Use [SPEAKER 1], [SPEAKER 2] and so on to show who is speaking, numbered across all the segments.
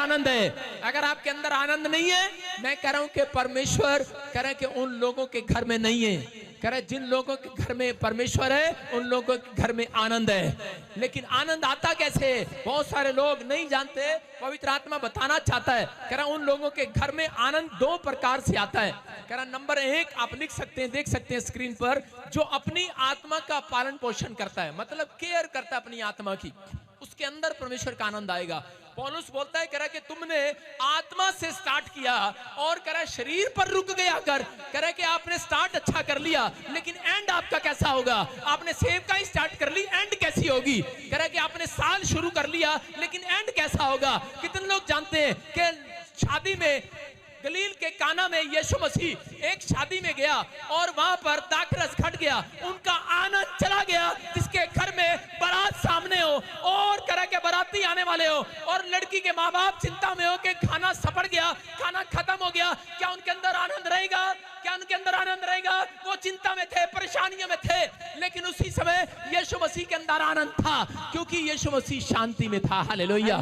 [SPEAKER 1] आनंद है। अगर आपके अंदर आनंद नहीं है, मैं कह रहा हूं कि परमेश्वर कह रहे कि उन लोगों के घर में नहीं है। कह रहे जिन लोगों के घर में परमेश्वर है उन लोगों के घर में आनंद है। लेकिन आनंद आता कैसे? बहुत सारे लोग नहीं जानते, पवित्र आत्मा बताना चाहता है। कह रहा उन लोगों के घर में आनंद दो प्रकार से आता है। कह रहा नंबर एक, आप लिख सकते हैं, देख सकते हैं स्क्रीन पर, जो अपनी आत्मा का पालन पोषण करता है, मतलब केयर करता है अपनी आत्मा की, उसके अंदर परमेश्वर का आनंद आएगा। पौलुस बोलता है, कह रहा कि तुमने आत्मा से स्टार्ट किया और कह रहा शरीर पर रुक गया कर। कह रहा कि आपने स्टार्ट अच्छा कर लिया, लेकिन एंड आपका कैसा होगा? आपने सेवका ही स्टार्ट कर ली, एंड कैसी होगी? कह रहा कि आपने साल शुरू कर लिया, लेकिन एंड कैसा होगा? कितने लोग जानते हैं कि शादी में गलील के काना में यीशु मसीह एक शादी में गया और वहां पर दाखरस घट गया, उनका आनंद चला गया। जिसके घर में बारात सामने हो और तरह के बाराती आने वाले हो और लड़की के माँ बाप चिंता में हो कि खाना सपड़ गया, खाना खत्म हो गया, क्या उनके अंदर आनंद रहेगा? क्या उनके अंदर आनंद रहेगा? वो चिंता में थे, परेशानियों में थे, लेकिन उसी समय यीशु मसीह के अंदर आनंद था, क्योंकि यीशु मसीह शांति में था। हालेलुया।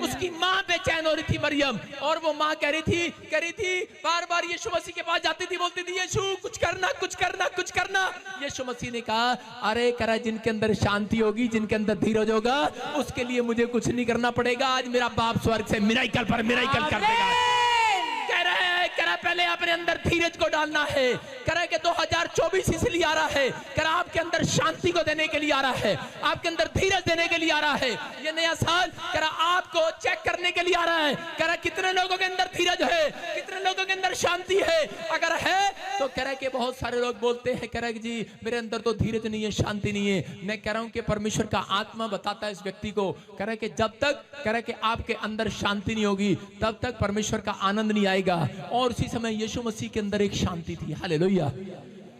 [SPEAKER 1] उसकी माँ बेचैन हो रही थी मरियम, और वो माँ कह रही थी बार बार यीशु मसीह के पास जाती थी, बोलती थी यीशु कुछ करना, कुछ करना, कुछ करना। यीशु मसीह ने कहा, अरे करा जिनके अंदर शांति होगी, जिनके अंदर धीरज होगा, उसके लिए मुझे कुछ नहीं करना पड़ेगा। आज मेरा बाप स्वर्ग से मिराकल पर मिराकल कर देगा। कह रहा पहले अपने अंदर धीरज को डालना है। कह रहा है कि 2024 इसलिए आ रहा है, कह रहा आपके अंदर शांति को देने के लिए आ रहा है, आपके अंदर धीरज देने के लिए आ रहा है। ये नया साल कह रहा आपको चेक करने के लिए आ रहा है। कह रहा कितने लोगों के अंदर धीरज है, कितने लोगों के अंदर शांति है। अगर है तो कह रहा है कि बहुत सारे लोग बोलते हैं, कह रहा है जी मेरे अंदर तो धीरज नहीं है, शांति नहीं है। मैं कह रहा हूं कि परमेश्वर का आत्मा बताता है इस व्यक्ति को, कह रहा है कि जब तक कह रहा है कि आपके अंदर शांति नहीं होगी, तब तक परमेश्वर का आनंद नहीं आएगा। और उसी समय यीशु मसीह के अंदर एक शांति थी। हालेलुया।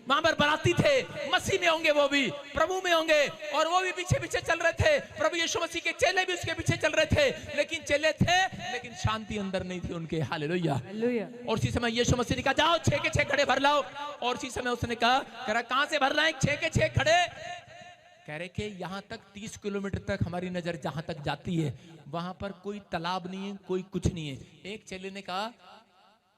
[SPEAKER 1] वहां पर बराती थे, मसीह में होंगे, वो भी प्रभु में होंगे, और वो भी पीछे पीछे चल रहे थे। प्रभु यीशु मसीह के चेले भी उसके पीछे चल रहे थे, लेकिन चेले थे लेकिन शांति अंदर नहीं थी उनके। हालेलुया। और उसी समय यीशु मसीह ने कहा जाओ 6 के 6 घड़े भर लाओ। और उसी समय उसने कहा कहां से भर लाए? 6 के 6 घड़े। कह रहे कि यहाँ तक 30 किलोमीटर तक हमारी नजर जहां तक जाती है, वहां पर कोई तालाब नहीं है, कोई कुछ नहीं है। एक चेले ने कहा,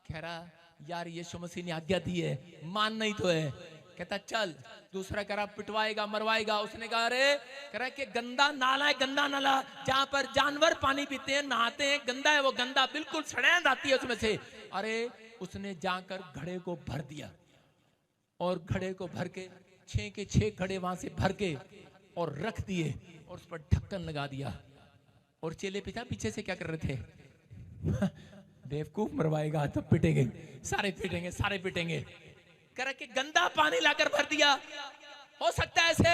[SPEAKER 1] कह रहा यार यीशु मसीह ने आज्ञा दी है, मान नहीं तो है। कहता चल। दूसरा कह रहा पिटवाएगा, मरवाएगा। उसने कहा अरे कह रहा कि गंदा नाला है, गंदा नाला जहां पर जानवर पानी पीते हैं, नहाते हैं, गंदा है वो, गंदा बिल्कुल सड़ैंद आती है उसमें से। अरे उसने जाकर घड़े को भर दिया, और घड़े को भर के 6 के 6 घड़े वहां से भर के और रख दिए, और उस पर ढक्कन लगा दिया। और चेले पिता पीछे से क्या कर रहे थे? बेवकूफ, मरवाएगा तो पिटेंगे, सारे पिटेंगे, सारे पिटेंगे। कह कि गंदा पानी लाकर भर दिया। हो सकता है ऐसे,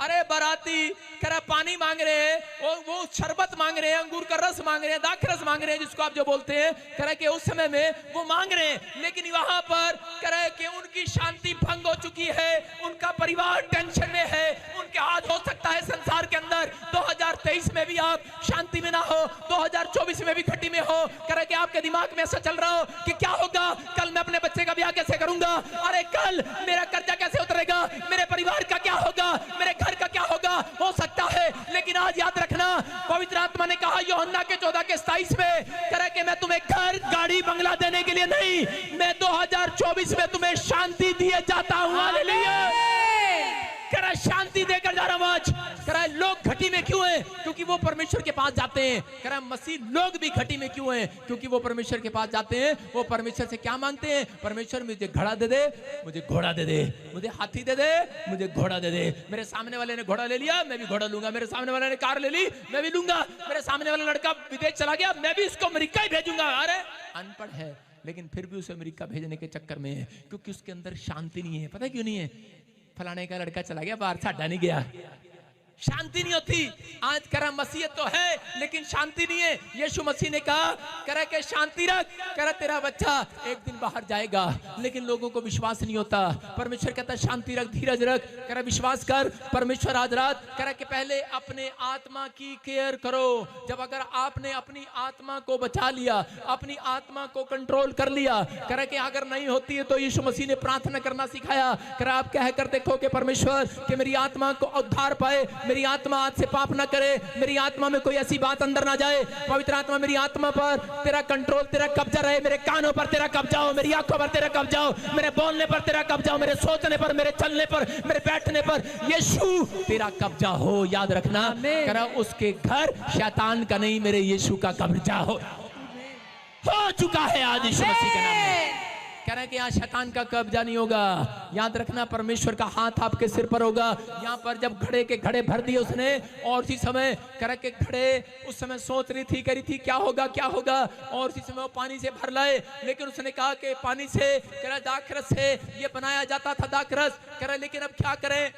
[SPEAKER 1] अरे बाराती कह रहा पानी मांग रहे हैं, वो शरबत मांग रहे हैं, अंगूर का रस मांग रहे हैं, दाखरस मांग रहे हैं, जिसको आप जो बोलते हैं, कह रहा कि उस समय में वो मांग रहे हैं, लेकिन वहां पर कह रहा कि उनकी शांति भंग हो चुकी है, उनका परिवार टेंशन में है, उनके हाथ हो सकता है संसार के अंदर 2023 में भी आप शांति में ना हो, 2024 में भी खट्टी में हो। कह रहा कि आपके दिमाग में ऐसा चल रहा हो कि क्या होगा, कल मैं अपने बच्चे का ब्याह कैसे करूंगा, अरे कल मेरा कर्जा कैसे उतरेगा, मेरे परिवार का क्या होगा, मेरे घर का क्या होगा। हो सकता है, लेकिन आज याद रखना, पवित्र आत्मा ने कहा यूहन्ना के 14 के 27 में, कह कि मैं तुम्हें घर, गाड़ी, बंगला देने के लिए नहीं, मैं 2024 में तुम्हें शांति दिए जाता हूं। हालेलुया। कह रहा शांति देकर जा रहा हूं आज। कह रहा लोग घटी में क्यों हैं? क्योंकि वो परमेश्वर के पास जाते हैं। कह रहा मसीह लोग भी घटी में क्यों हैं? क्योंकि वो परमेश्वर के पास जाते हैं। वो परमेश्वर से क्या मांगते हैं? परमेश्वर मुझे घड़ा दे दे, मुझे घोड़ा दे दे, मुझे हाथी दे दे, मुझे घोड़ा दे दे। मेरे सामने वाले ने घोड़ा ले लिया, मैं भी घोड़ा लूंगा। मेरे सामने वाले ने कार ले ली, मैं भी लूंगा। मेरे सामने वाला लड़का विदेश चला गया, मैं भी इसको अमेरिका ही भेजूंगा। अरे अनपढ़ है, लेकिन फिर भी उसे अमेरिका भेजने के चक्कर में है, क्योंकि उसके अंदर शांति नहीं है। पता क्यों नहीं है? फलाने का लड़का चला गया बाहर, साडा नहीं गया, शांति नहीं होती। आज करा मसीह तो है, लेकिन शांति नहीं है। यीशु मसीह ने कहा करा के शांति रख, करा तेरा बच्चा एक दिन बाहर जाएगा, लेकिन लोगों को विश्वास नहीं होता। परमेश्वर कहता शांति रख, धीरज रख, करा विश्वास कर। परमेश्वर आज रात करा के पहले अपने आत्मा की केयर करो। जब अगर आपने अपनी आत्मा को बचा लिया, अपनी आत्मा को कंट्रोल कर लिया, करा के अगर नहीं होती है तो यीशु मसीह ने प्रार्थना करना सिखाया। करा आप कह कर देखो कि परमेश्वर कि मेरी आत्मा को उद्धार पाए, मेरी आत्मा आज से पाप ना करे, मेरी आत्मा में कोई ऐसी बात अंदर ना जाए। पवित्र आत्मा मेरी आत्मा पर तेरा कंट्रोल, तेरा कब्जा रहे, मेरे कानों पर तेरा कब्जा हो, मेरी आंखों पर तेरा कब्जा हो, मेरे बोलने पर तेरा कब्जा हो, मेरे सोचने पर, मेरे चलने पर, मेरे बैठने पर यीशु तेरा कब्जा हो। याद रखना, करा उसके घर शैतान का नहीं, मेरे यीशु का कब्जा हो चुका है आज यीशु मसीह के नाम में। कह रहा है कि यहाँ शैतान का कब्जा नहीं होगा। याद रखना, परमेश्वर का हाथ आपके सिर पर होगा। यहाँ पर जब घड़े के घड़े भर दिए उसने, और उसी समय कह रहा कि घड़े उस समय सोच रही थी, कह रही थी क्या होगा क्या होगा, और उसी समय वो पानी से भर लाए। लेकिन उसने कहा कि पानी से, कह रहा दाखरस से ये बनाया जाता था दाखरस। कह रहा लेकिन अब क्या करें,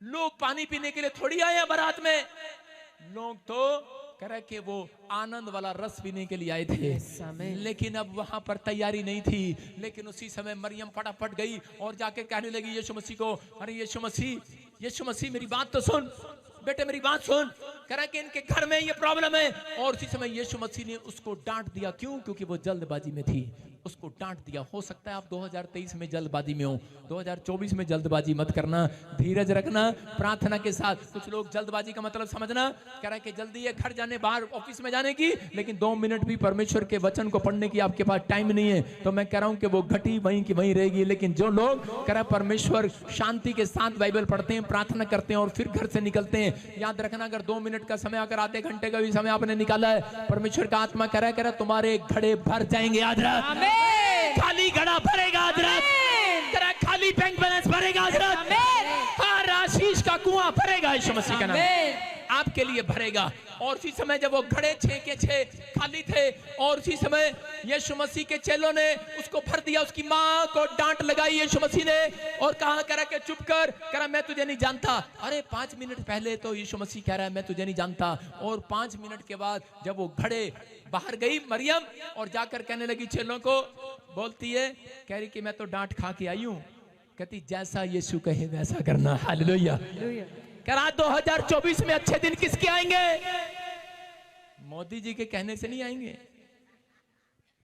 [SPEAKER 1] लोग पानी पीने के लिए थोड़ी आए हैं बारात में, लोग तो कह रहे कि वो आनंद वाला रस पीने के लिए आए थे। लेकिन अब वहां पर तैयारी नहीं थी। लेकिन उसी समय मरियम फटाफट गई और जाके कहने लगी यीशु मसीह को, अरे यीशु मसीह मेरी बात तो सुन बेटे, मेरी बात सुन। कह रहा कि इनके घर में ये प्रॉब्लम है। और उसी समय यीशु मसीह ने उसको डांट दिया। क्यों? क्योंकि वो जल्दबाजी में थी, उसको डांट दिया। हो सकता है आप 2023 में जल्दबाजी में हो, 2024 में जल्दबाजी मत करना, धीरज रखना प्रार्थना के साथ। कुछ लोग जल्दबाजी का मतलब समझना, कह रहा है कि जल्दी है घर जाने, बाहर ऑफिस में जाने की, लेकिन 2 मिनट भी परमेश्वर के वचन को पढ़ने की आपके पास टाइम नहीं है। तो मैं कह रहा हूं कि वो घटी वहीं की वहीं रहेगी। लेकिन जो लोग कह रहा है परमेश्वर शांति के साथ बाइबल पढ़ते हैं, प्रार्थना करते हैं और फिर घर से निकलते हैं, याद रखना अगर 2 मिनट का समय, अगर आधे घंटे का भी समय आपने निकाला है, परमेश्वर का आत्मा कह रहा है तुम्हारे घड़े भर जाएंगे। याद रख, खाली घड़ा भरेगा आज रात, तेरा खाली बैंक बैलेंस भरेगा आज रात, हर आशीष का कुआं भरेगा यीशु मसीह का नाम आपके लिए भरेगा। और उसी समय जब वो घड़े 6 के 6 खाली थे, और उसी समय यीशु मसीह के चेलों ने उसको भर दिया। उसकी माँ को डांट लगाई यीशु मसीह ने और कहा, करा के चुप कर, करा मैं तुझे नहीं जानता। अरे 5 मिनट पहले तो यीशु मसीह कह रहा है मैं तुझे नहीं जानता, और 5 मिनट के बाद जब वो घड़े बाहर गई मरियम और जाकर कहने लगी चेलों को, बोलती है, कह रही कि मैं तो डांट खा के आई हूं। कहती जैसा यीशु कहे वैसा करना। हालेलुया। करा 2024 में अच्छे दिन किसके आएंगे? मोदी जी के कहने से नहीं आएंगे।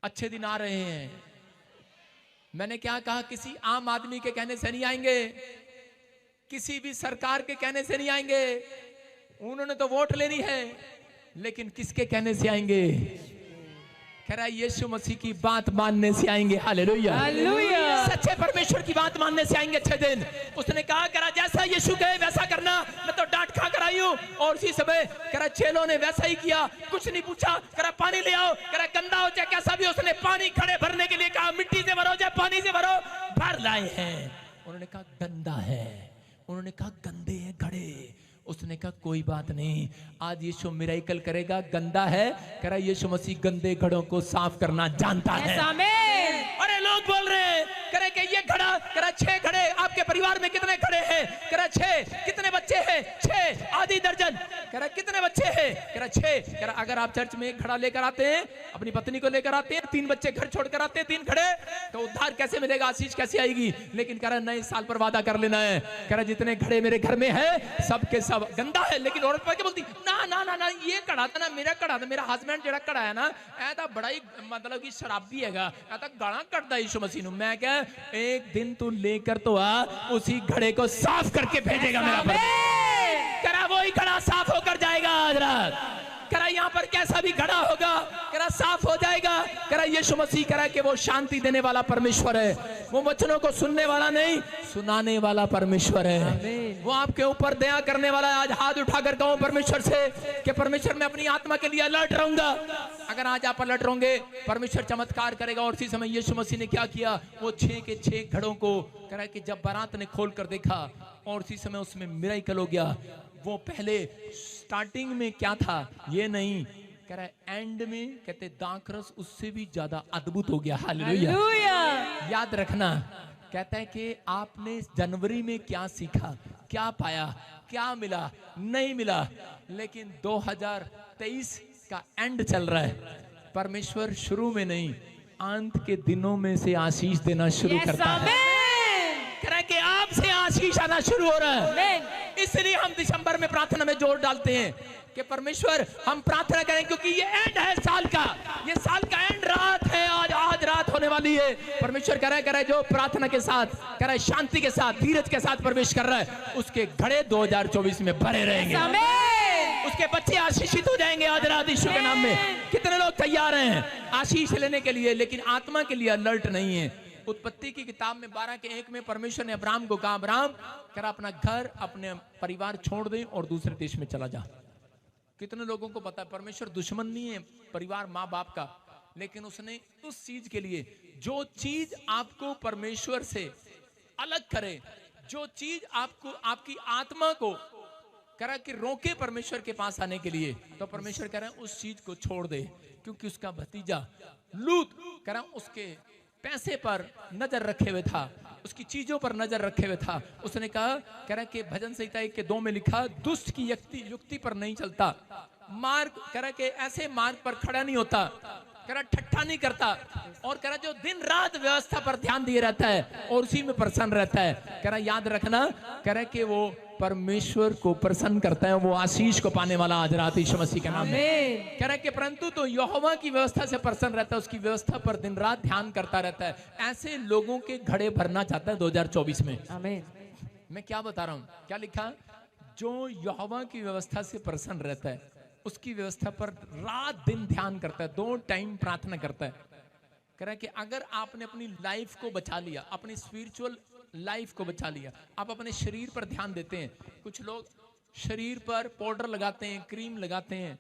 [SPEAKER 1] अच्छे दिन आ रहे हैं। मैंने क्या कहा? किसी आम आदमी के कहने से नहीं आएंगे, किसी भी सरकार के कहने से नहीं आएंगे। उन्होंने तो वोट लेनी है, लेकिन किसके कहने से आएंगे? कह रहा है यीशु मसीह की बात मानने से आएंगे। Hallelujah, hallelujah. सच्चे परमेश्वर की बात मानने से आएंगे अच्छे दिन। उसने कहा करा जैसा यीशु कहे वैसा करना, मैं तो डांट खा कर आई हूं। और उसी समय करा चेलों ने वैसा ही किया, कुछ नहीं पूछा, करा पानी ले आओ, करा गंदा हो चाहे कैसा भी, उसने पानी खड़े भरने के लिए कहा, मिट्टी से भरो चाहे पानी से भरो, भर लाए हैं। उन्होंने कहा गंदा है, उन्होंने कहा गंदे हैं घड़े। उसने कहा कोई बात नहीं, आज यीशु मिरेकल करेगा। गंदा है, कह रहा यीशु मसीह गंदे घड़ों को साफ करना जानता है। अरे लोग बोल रहे हैं, कह रहे कि ये घड़ा, कह रहा 6 घड़े। आपके परिवार में कितने घड़े हैं? कह रहा 6। कितने बच्चे हैं? 6, आधी दर्जन। कह रहा कितने बच्चे हैं? कह रहा 6। कह रहा अगर आप चर्च में एक घड़ा लेकर आते हैं, अपनी पत्नी को लेकर आते हैं, 3 बच्चे घर छोड़कर आते हैं, 3 घड़े, तो उद्धार कैसे मिलेगा? आशीष कैसे आएगी? लेकिन कह रहा नए साल पर वादा कर लेना है। कह रहा जितने घड़े मेरे घर में है सबके सब गंदा है। लेकिन औरत पर क्या बोलती, ना ना ना ना, ये कड़ा था ना, मेरा कड़ा था, मेरा हस्बैंड जेड़ा कड़ा है ना, ऐसा बड़ा ही मतलब कि शराबी हैगा, ऐसा गाना कटदा यीशु मसीह नु। मैं क्या, एक दिन तू लेकर तो आ, उसी घड़े को साफ करके भेजेगा मेरा परमेश्वर। करा वही घड़ा साफ होकर जाएगा आज रात। करा यहाँ पर कैसा भी घड़ा होगा, करा साफ हो जाएगा। करा यीशु मसीह करा कि वो शांति देने वाला परमेश्वर है, वो वचनों को सुनने वाला नहीं, सुनाने वाला परमेश्वर है। वो आपके ऊपर दया करने वाला है। आज हाथ उठाकर कहो परमेश्वर से कि परमेश्वर मैं अपनी आत्मा के लिए अलर्ट रहूंगा। अगर आज आप अलर्ट होंगे, परमेश्वर चमत्कार करेगा। और इसी समय यीशु मसीह ने क्या किया? वो 6 के 6 घड़ों को करा कि जब बारात ने खोल कर देखा, और उसी समय उसमें मिरेकल हो गया। वो पहले स्टार्टिंग में क्या था ये नहीं, कह रहा है एंड में कहते दाखरस उससे भी ज्यादा अद्भुत हो गया। हालेलुया। याद रखना, कहता है कि आपने जनवरी में क्या सीखा, क्या पाया, क्या मिला, नहीं मिला, लेकिन 2023 का एंड चल रहा है। परमेश्वर शुरू में नहीं, अंत के दिनों में से आशीष देना शुरू करता है। कह रहा है कि आपसे आशीष आना शुरू हो रहा है। इसलिए हम दिसंबर में प्रार्थना में जोर डालते हैं कि परमेश्वर हम प्रार्थना करें, क्योंकि ये एंड है साल का, ये साल का एंड रात है। आज रात होने होने वाली है। परमेश्वर कह रहा है जो प्रार्थना के साथ, कह रहा है शांति के साथ, धीरज के साथ प्रवेश कर रहा है, उसके घड़े 2024 में भरे रहेंगे। उसके बच्चे आशीषित हो जाएंगे आज रात यीशु के नाम में। कितने लोग तैयार हैं आशीष लेने के लिए, लेकिन आत्मा के लिए अलर्ट नहीं है। उत्पत्ति की किताब में 12:1 में परमेश्वर ने अब्राहम को कहा, अब्राहम कह रहा अपना घर, अपने परिवार छोड़ दे और दूसरे देश में चला जा। कितने लोगों को पता है परमेश्वर दुश्मन नहीं है परिवार माँ बाप का, लेकिन उसने उस चीज के लिए, जो चीज आपको परमेश्वर से अलग करे, जो चीज आपको आपकी आत्मा को कह रहा कि रोके परमेश्वर के पास आने के लिए, तो परमेश्वर कह रहा है उस चीज को छोड़ दे। क्योंकि उसका भतीजा लूत कह रहा उसके पैसे पर नजर रखे हुए था, उसकी चीजों पर नजर रखे हुए था। उसने कहा, कह रहा कि भजन संहिता 1:2 में लिखा, दुष्ट की युक्ति पर नहीं चलता, मार्ग कह रहा कि ऐसे मार्ग पर खड़ा नहीं होता, कह रहा ठट्ठा नहीं करता, और कह रहा जो दिन रात व्यवस्था पर ध्यान दिए रहता है और उसी में प्रसन्न रहता है। कह रहा याद रखना, कह रहा कि वो परमेश्वर को प्रसन्न करता है, वो आशीष को पाने वाला आज रात यीशु मसीह के नाम में। कह रहा है कि परंतु तो यहोवा की व्यवस्था से प्रसन्न रहता है, उसकी व्यवस्था पर दिन रात ध्यान करता रहता है। ऐसे लोगों के घड़े भरना चाहता है 2024 में। आमीन। मैं क्या बता रहा हूँ, क्या लिखा, जो यहोवा की व्यवस्था से प्रसन्न रहता है, उसकी व्यवस्था पर रात दिन ध्यान करता है, 2 टाइम प्रार्थना करता है। कह रहा है कि अगर आपने अपनी लाइफ को बचा लिया, अपनी स्पिरिचुअल लाइफ को बचा लिया, आप अपने शरीर पर ध्यान देते हैं। कुछ लोग शरीर पर पाउडर लगाते हैं, क्रीम लगाते हैं,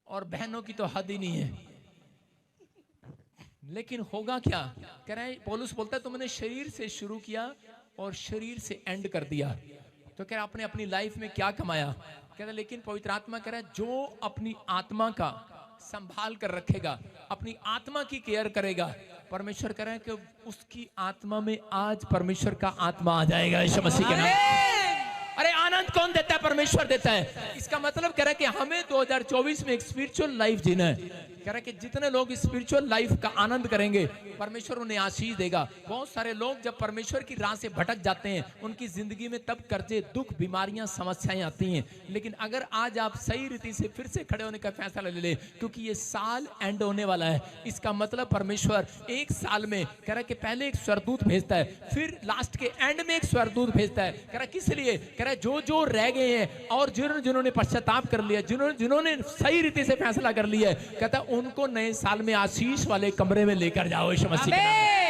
[SPEAKER 1] और बहनों की तो हद ही नहीं है। लेकिन होगा क्या, कह रहा है पौलुस बोलता है तुमने शरीर से शुरू किया और शरीर से एंड कर दिया। तो कह रहा आपने अपनी लाइफ में क्या कमाया, कह रहा लेकिन पवित्र आत्मा कह रहा है जो अपनी आत्मा का संभाल कर रखेगा, अपनी आत्मा की केयर करेगा, परमेश्वर कह रहा है कि उसकी आत्मा में आज परमेश्वर का आत्मा आ जाएगा यीशु मसीह के नाम। अरे आनंद कौन देता है, परमेश्वर देता है। इसका मतलब कह रहा है कि हमें 2024 में एक स्पिरिचुअल लाइफ जीना है। कह रहा है कि जितने लोग स्पिरिचुअल लाइफ का आनंद करेंगे, परमेश्वर उन्हें आशीष देगा। बहुत सारे लोग जब परमेश्वर की राह से भटक जाते हैं, उनकी जिंदगी में तब कर्जे, दुख, बीमारियां, समस्याएं आती हैं। लेकिन अगर आज आप सही रीति से फिर से खड़े होने का फैसला ले ले, क्योंकि ये साल एंड होने वाला है, इसका मतलब परमेश्वर एक साल में कह रहा है कि पहले एक स्वर्गदूत भेजता है, फिर लास्ट के एंड में एक स्वर्गदूत भेजता है। कह रहा किस लिए, कह रहा जो जो रह गए हैं और जिन्होंने पश्चाताप कर लिया, जिन्होंने सही रीति से फैसला कर लिया है, कहता उनको नए साल में आशीष वाले कमरे में लेकर जाओ यीशु मसीह के नाम।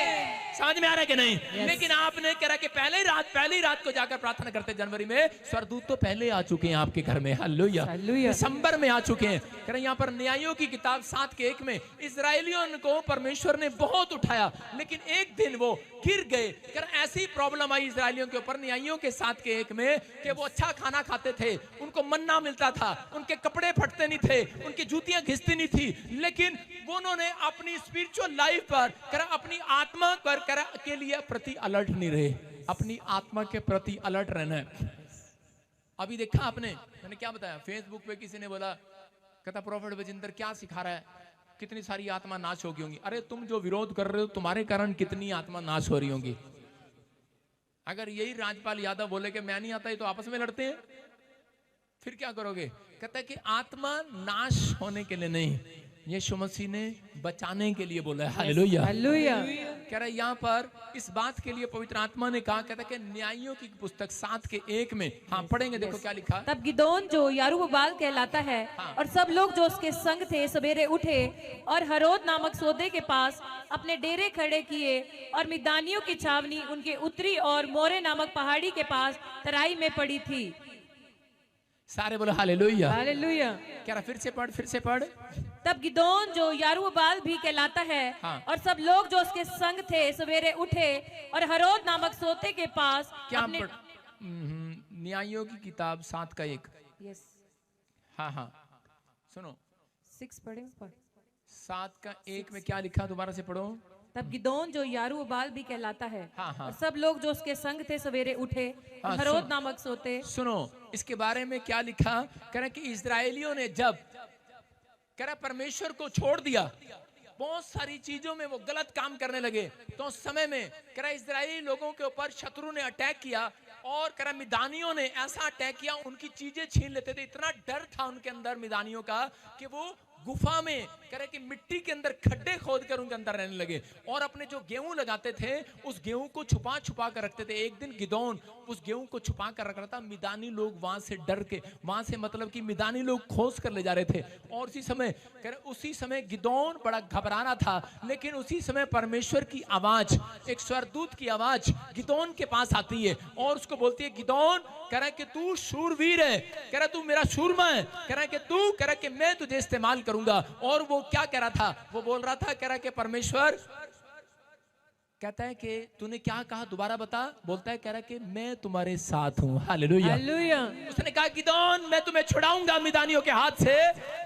[SPEAKER 1] समझ में आ रहा है कि नहीं? लेकिन आपने कह रहा कि पहली रात को जाकर प्रार्थना करते जनवरी में, स्वर्गदूत तो पहले आ चुके हैं आपके घर में, हालेलुया, दिसंबर में आ चुके हैं। कह रहे यहाँ पर न्यायों की किताब 7:1 में इजरायलियों को परमेश्वर ने बहुत उठाया, लेकिन एक दिन वो गिर गए। कह रहे ऐसी प्रॉब्लम आई इजरायलियों के ऊपर न्यायों के 7:1 में कि वो अच्छा खाना खाते थे, उनको मन्ना मिलता था, उनके कपड़े फटते नहीं थे, उनकी जूतियां घिसती नहीं थी, लेकिन उन्होंने अपनी स्पिरिचुअल लाइफ पर कह रहा अपनी आत्मा पर के लिए प्रति अलर्ट नहीं रहे। अपनी आत्मा के प्रति अलर्ट रहना है। अभी देखा आपने, मैंने क्या बताया, फेसबुक पे किसी ने बोला, कहता प्रोफेट बजिंदर क्या सिखा रहा है, कितनी सारी आत्मा नाश हो गई होंगी। अरे तुम जो विरोध कर रहे हो, तुम्हारे कारण कितनी आत्मा नाश हो रही होंगी। अगर यही राजपाल यादव बोले कि मैं नहीं आता, ये तो आपस में लड़ते हैं, फिर क्या करोगे? कहता है कि आत्मा नाश होने के लिए नहीं, यीशु मसीह ने बचाने के लिए बोला है। Hallelujah, hallelujah. कह रहा है यहाँ पर इस बात के लिए पवित्र आत्मा ने कहा, कहता है कि न्यायों की पुस्तक 7:1 में, हाँ पढ़ेंगे, देखो क्या लिखा।
[SPEAKER 2] तब गिदोन जो यारूबाल कहलाता है,
[SPEAKER 1] हाँ।
[SPEAKER 2] और सब लोग जो उसके संग थे सवेरे उठे और हरोद नामक सौदे के पास अपने डेरे खड़े किए, और मिदानियों की छावनी उनके उत्तरी और मोरे नामक पहाड़ी के पास तराई में पड़ी थी।
[SPEAKER 1] सारे बोलो हालेलुया,
[SPEAKER 2] हालेलुया।
[SPEAKER 1] कह रहा फिर से पढ़।
[SPEAKER 2] तब गिदोन जो यारूबाल भी कहलाता है,
[SPEAKER 1] हाँ।
[SPEAKER 2] और सब लोग जो उसके संग थे सवेरे उठे और हरोद नामक सोते के पास
[SPEAKER 1] क्या न्यायों की किताब 7:1।
[SPEAKER 2] यस,
[SPEAKER 1] हाँ सुनो,
[SPEAKER 2] 6 पढ़े।
[SPEAKER 1] 7:1 में क्या लिखा, दोबारा से पढ़ो।
[SPEAKER 2] तब गिदोन जो यारूबाल भी कहलाता है,
[SPEAKER 1] हाँ।
[SPEAKER 2] और सब लोग जो उसके संग थे सवेरे उठे और हरोद नामक सोते।
[SPEAKER 1] सुनो इसके बारे में क्या लिखा, कह रहा कि इजरायलियों ने जब कह रहा परमेश्वर को छोड़ दिया, बहुत सारी चीजों में वो गलत काम करने लगे, तो उस समय में कह रहा इजरायली लोगों के ऊपर शत्रु ने अटैक किया, और कह रहा मिदानियों ने ऐसा अटैक किया, उनकी चीजें छीन लेते थे। इतना डर था उनके अंदर मिदानियों का कि वो गुफा में कह रहे कि मिट्टी के अंदर खड्डे खोद कर उनके अंदर रहने लगे और अपने जो गेहूं लगाते थे उस गेहूं को छुपा छुपा कर रखते थे। एक दिन गिदोन उस गेहूं को छुपा कर रख रहा था। मिदानी लोग वहां से डर के, वहां से मतलब कि मिदानी लोग खोज कर ले जा रहे थे और उसी समय गिदोन बड़ा घबरा रहा था। लेकिन उसी समय परमेश्वर की आवाज, एक स्वर्गदूत की आवाज गिदोन के पास आती है और उसको बोलती है, गिदोन कह रहा है कि तू शूरवीर है, कह रहा तू मेरा शूरमा है, कह रहा है कि तू, कह रहा है कि मैं तुझे इस्तेमाल करूंगा। और वो क्या कह रहा था? वो बोल रहा था, कह रहा है कि परमेश्वर कहता है कि तूने क्या कहा, दोबारा बता। बोलता है, कह रहा है कि मैं तुम्हारे साथ हूं। हालेलुया।
[SPEAKER 2] हालेलुया।
[SPEAKER 1] उसने कहा, गिदोन मैं तुम्हें छुड़ाऊंगा मिदानियों के हाथ से,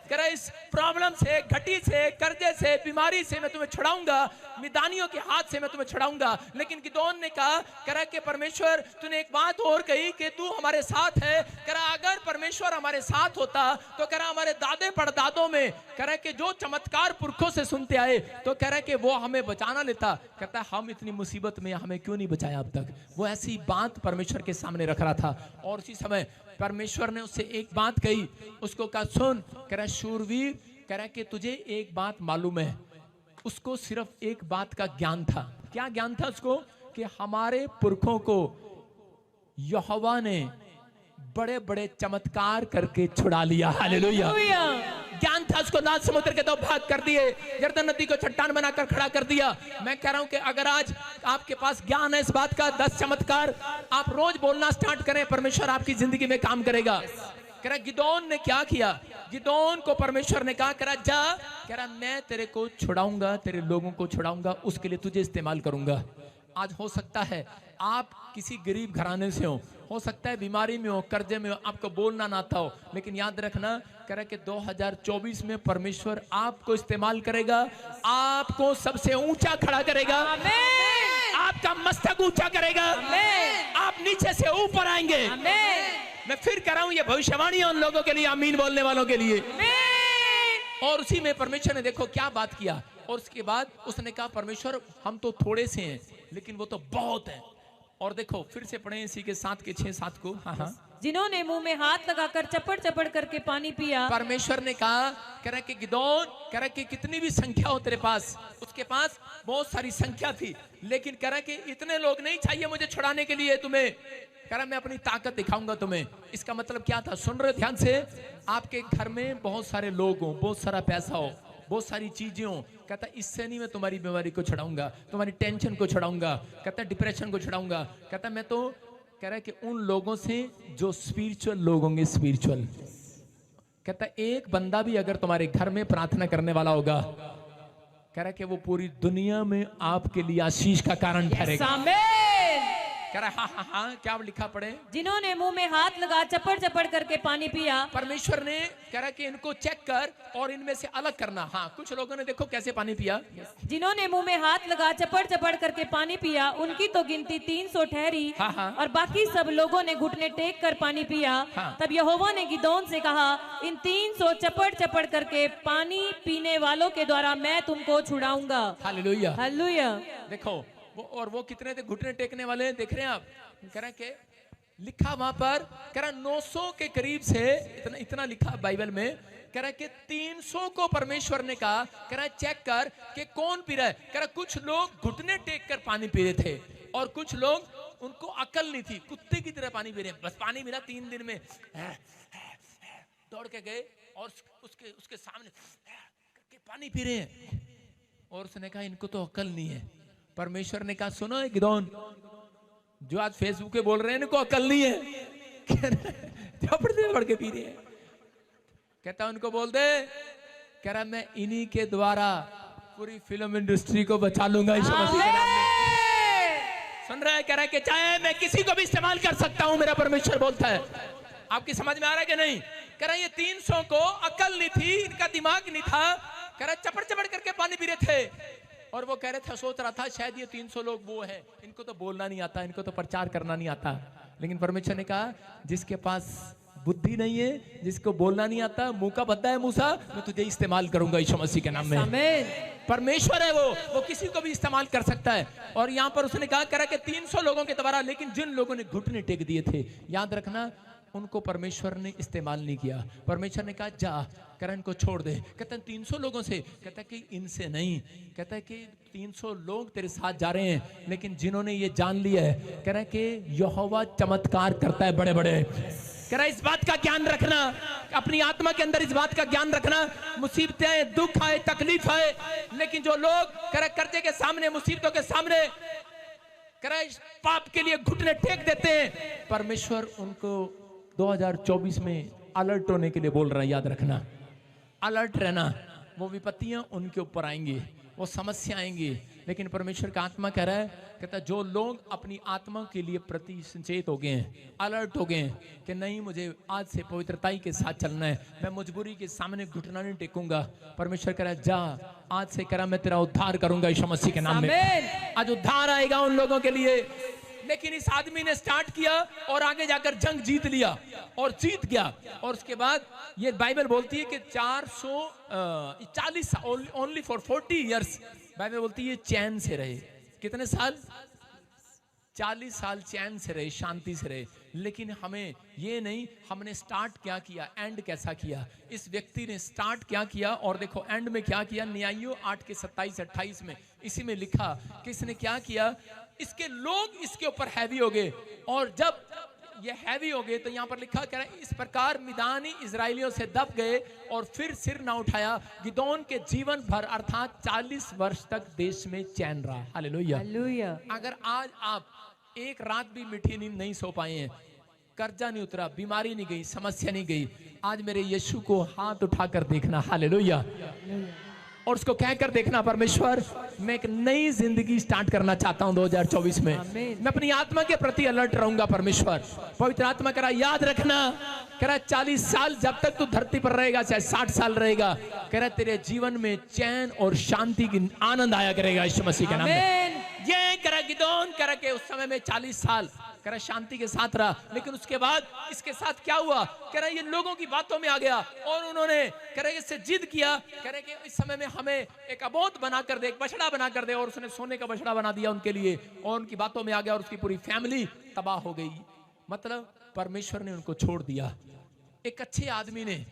[SPEAKER 1] कह रहा इस प्रॉब्लम से, घटी से, कर्जे से, बीमारी से मैं तुम्हें छुड़ाऊंगा, मिदानियों के हाथ से मैं तुम्हें छुड़ाऊंगा। लेकिन गिदोन ने कहा, कह रहा कि परमेश्वर तूने एक बात और कही कि तू हमारे साथ है। कह रहा अगर परमेश्वर हमारे साथ होता तो कह रहा हमारे दादे परदादों में, कह रहा कि जो चमत्कार पुरखों से सुनते आए, तो कह रहा कि वो हमें बचाना लेता। कहता है हम इतनी मुसीबत में हमें क्यों नहीं बचाया अब तक। वो ऐसी बात परमेश्वर के सामने रख रहा था और उसी समय परमेश्वर ने उससे एक बात कही, उसको कहा सुन, कह रहा शूरवीर, कह रहा कि तुझे एक बात मालूम है। उसको सिर्फ एक बात का ज्ञान था। क्या ज्ञान था उसको? कि हमारे पुरखों को यहोवा ने बड़े बड़े चमत्कार करके छुड़ा लिया। हालेलुया। ज्ञान था उसको। लाल समुद्र के दो भाग कर दिए, यरदन नदी को चट्टान बनाकर खड़ा कर दिया। मैं कह रहा हूं कि अगर आज आपके पास ज्ञान है इस बात का, 10 चमत्कार आप रोज बोलना स्टार्ट करें, परमेश्वर आपकी जिंदगी में काम करेगा। कह रहा गिदोन ने क्या किया? गिदोन को परमेश्वर ने कहा, कह रहा जा, कह रहा मैं तेरे को छुड़ाऊंगा, तेरे लोगों को छुड़ाऊंगा, उसके लिए तुझे इस्तेमाल करूंगा। आज हो सकता है आप किसी गरीब घराने से हो सकता है बीमारी में हो, कर्जे में हो, आपको बोलना ना आता हो, लेकिन याद रखना, कह रहा कि 2024 में परमेश्वर आपको इस्तेमाल करेगा, आपको सबसे ऊंचा खड़ा करेगा, आपका मस्तक ऊंचा करेगा, आप नीचे से ऊपर आएंगे। मैं फिर कह रहा हूं, ये भविष्यवाणी है उन लोगों के लिए, आमीन बोलने वालों के लिए। और उसी में परमेश्वर ने देखो क्या बात किया। और उसके बाद उसने कहा, परमेश्वर हम तो थोड़े से हैं लेकिन वो तो बहुत है। और देखो फिर से पढ़े इसी के 7 के 6-7 को। हाँ,
[SPEAKER 2] जिन्होंने मुंह में हाथ लगाकर चपड़ चपड़ करके पानी पिया।
[SPEAKER 1] परमेश्वर ने कहा, कह रहा कि गिदोन, कह रहा कि कितनी भी संख्या हो तेरे पास, उसके पास बहुत सारी संख्या थी, लेकिन कह रहा कि इतने लोग नहीं चाहिए मुझे छुड़ाने के लिए तुम्हें। कह रहा मैं अपनी ताकत दिखाऊंगा तुम्हें। इसका मतलब क्या था? सुन रहे ध्यान से। आपके घर में बहुत सारे लोग हो, बहुत सारा पैसा हो, बहुत सारी चीजें हो, कहता इससे नहीं मैं तुम्हारी बीमारी को छुड़ाऊंगा, तुम्हारी टेंशन को छुड़ाऊंगा, कहता डिप्रेशन को छुड़ाऊंगा। कहता मैं तो कह रहा है कि उन लोगों से जो स्पिरिचुअल लोग होंगे, स्पिरिचुअल। कहता एक बंदा भी अगर तुम्हारे घर में प्रार्थना करने वाला होगा, कह रहा है कि वो पूरी दुनिया में आपके लिए आशीष का कारण ठहरेगा। कह रहा हाँ, क्या लिखा पढ़े? जिन्होंने
[SPEAKER 2] मुंह में हाथ लगा चपड़ चपड़ करके पानी पिया।
[SPEAKER 1] परमेश्वर ने कह रहा कि इनको चेक कर और इनमें से अलग करना। हाँ, कुछ लोगों ने देखो कैसे पानी पिया।
[SPEAKER 2] जिन्होंने मुंह में हाथ लगा चपड़ चपड़ करके पानी पिया, उनकी तो गिनती 300 ठहरी।
[SPEAKER 1] हाँ।
[SPEAKER 2] और बाकी सब लोगों ने घुटने टेक कर पानी पिया।
[SPEAKER 1] हाँ।
[SPEAKER 2] तब यहोवा ने गिदोन से कहा, इन 300 चपड़ चपड़ करके पानी पीने वालों के द्वारा मैं तुमको छुड़ाऊंगा।
[SPEAKER 1] हालेलुया।
[SPEAKER 2] हालेलुया।
[SPEAKER 1] देखो और वो कितने थे घुटने टेकने वाले, देख रहे हैं आप? कह रहे के लिखा वहां पर, कह रहा 900 के करीब से, इतना लिखा बाइबल में। कह रहा कि 300 को परमेश्वर ने कहा, कह रहा चेक कर कि कौन पी रहा है। कह रहा कुछ लोग घुटने टेक कर पानी पी रहे थे और कुछ लोग उनको अकल नहीं थी, कुत्ते की तरह पानी पी रहे हैं। बस पानी मिला 3 दिन में, दौड़ के गए और उसके सामने करके पानी पी रहे हैं। और उसने कहा इनको तो अकल नहीं है। परमेश्वर ने कहा सुनो गिदोन, जो आज फेसबुक पे बोल रहे हैं इनको अकल नहीं है, बढ़ के पी रहे हैं। कहता उनको बोल दे, कह रहा मैं इन्हीं के द्वारा पूरी फिल्म इंडस्ट्री को बचा लूंगा इस मसीह के नाम में। सुन रहा है? कह रहा है कि चाहे मैं किसी को भी इस्तेमाल कर सकता हूं, मेरा परमेश्वर बोलता है। आपकी समझ में आ रहा है कि नहीं? कह रहा ये 300 को अकल नहीं थी, इनका दिमाग नहीं था। कह रहा चपड़ चपड़ करके पानी पी रहे थे और वो कह रहे थे, सोच रहा था शायद ये 300 लोग वो है, इनको तो बोलना नहीं आता, इनको तो प्रचार करना नहीं आता। लेकिन परमेश्वर ने कहा जिसके पास बुद्धि नहीं है, जिसको बोलना नहीं आता, मुंह का भद्दा है मूसा, मैं तुझे इस्तेमाल करूंगा यीशु मसीह के नाम में। परमेश्वर है वो किसी को भी इस्तेमाल कर सकता है। और यहाँ पर उसने कहा कि 300 लोगों के द्वारा, लेकिन जिन लोगों ने घुटने टेक दिए थे, याद रखना उनको परमेश्वर ने इस्तेमाल नहीं किया। परमेश्वर ने कहा जा कह रहा इनको छोड़ दे। कहता है 300 लोगों से, कहता है कि इनसे नहीं, कहता है कि 300 लोग तेरे साथ जा रहे हैं, लेकिन जिन्होंने ये जान लिया है, कह रहा है कि यहोवा चमत्कार करता है बड़े बड़े। कह रहा है इस बात का ज्ञान रखना, अपनी आत्मा के अंदर इस बात का ज्ञान रखना। मुसीबतें आए, दुख आए, तकलीफ आए, लेकिन जो लोग कह रहा कर्जे के सामने, मुसीबतों के सामने कह रहा पाप के लिए घुटने टेक देते हैं, परमेश्वर उनको 2024 में अलर्ट होने के लिए बोल रहा है। याद रखना, अलर्ट रहना। वो विपत्तियां उनके ऊपर आएंगी, वो समस्या आएंगी, लेकिन परमेश्वर का आत्मा कह रहा है, कहता है जो लोग अपनी आत्मा के लिए प्रति सचेत हो गए हैं, अलर्ट हो गए हैं कि नहीं मुझे आज से पवित्रताई के साथ चलना है, मैं मजबूरी के सामने घुटना नहीं टेकूंगा। परमेश्वर कह रहा है जा आज से करा मैं तेरा उद्धार करूंगा यीशु मसीह के नाम में। आज उद्धार आएगा उन लोगों के लिए। लेकिन इस आदमी ने स्टार्ट किया और आगे जाकर जंग जीत लिया और जीत गया। और उसके बाद ये बाइबल बोलती है कि 440 ओनली फॉर 40 इयर्स, बाइबल बोलती है चैन से रहे। कितने साल? 40 साल चैन से रहे, शांति से रहे। लेकिन हमें ये नहीं, हमने स्टार्ट क्या किया, एंड कैसा किया। इस व्यक्ति ने स्टार्ट क्या किया और देखो एंड में क्या किया। न्यायों 8 के 27-28 में इसी में लिखा कि इसने क्या किया, इसके लोग इसके ऊपर हैवी हो गए। और जब ये हैवी हो गए तो यहाँ पर लिखा कह रहा है इस प्रकार मिदानी इजराइलियों से दब गए और फिर सिर ना उठाया। गिदोन के जीवन भर अर्थात 40 वर्ष तक देश में चैन रहा। हालेलुया। अगर आज आप एक रात भी मीठी नींद नहीं सो पाए हैं, कर्जा नहीं उतरा, बीमारी नहीं गई, समस्या नहीं गई, आज मेरे यीशु को हाथ उठाकर देखना। हालेलुया। और उसको कहकर देखना परमेश्वर मैं एक नई जिंदगी स्टार्ट करना चाहता हूं 2024 में। मैं अपनी आत्मा के प्रति अलर्ट रहूंगा। परमेश्वर पवित्र आत्मा कह रहा याद रखना, कह रहा 40 साल जब तक तू धरती पर रहेगा, चाहे 60 साल रहेगा, कह रहा तेरे जीवन में चैन और शांति की आनंद आया करेगा यीशु मसीह के नाम में। ये कह रहा गिदोन कह रहा कि उस समय में 40 साल कह रहा शांति के साथ रहा, लेकिन उसके बाद इसके साथ क्या हुआ, कह रहा ये लोगों की बातों में आ गया और उन्होंने कह रहा इससे जिद किया, कह रहे कि इस समय में हमें एक अबोध बनाकर दे, एक बछड़ा बनाकर दे। और उसने सोने का बछड़ा बना दिया उनके लिए और उनकी बातों में आ गया और उसकी पूरी फैमिली तबाह हो गई। मतलब परमेश्वर ने उनको छोड़ दिया। एक अच्छे आदमी ने,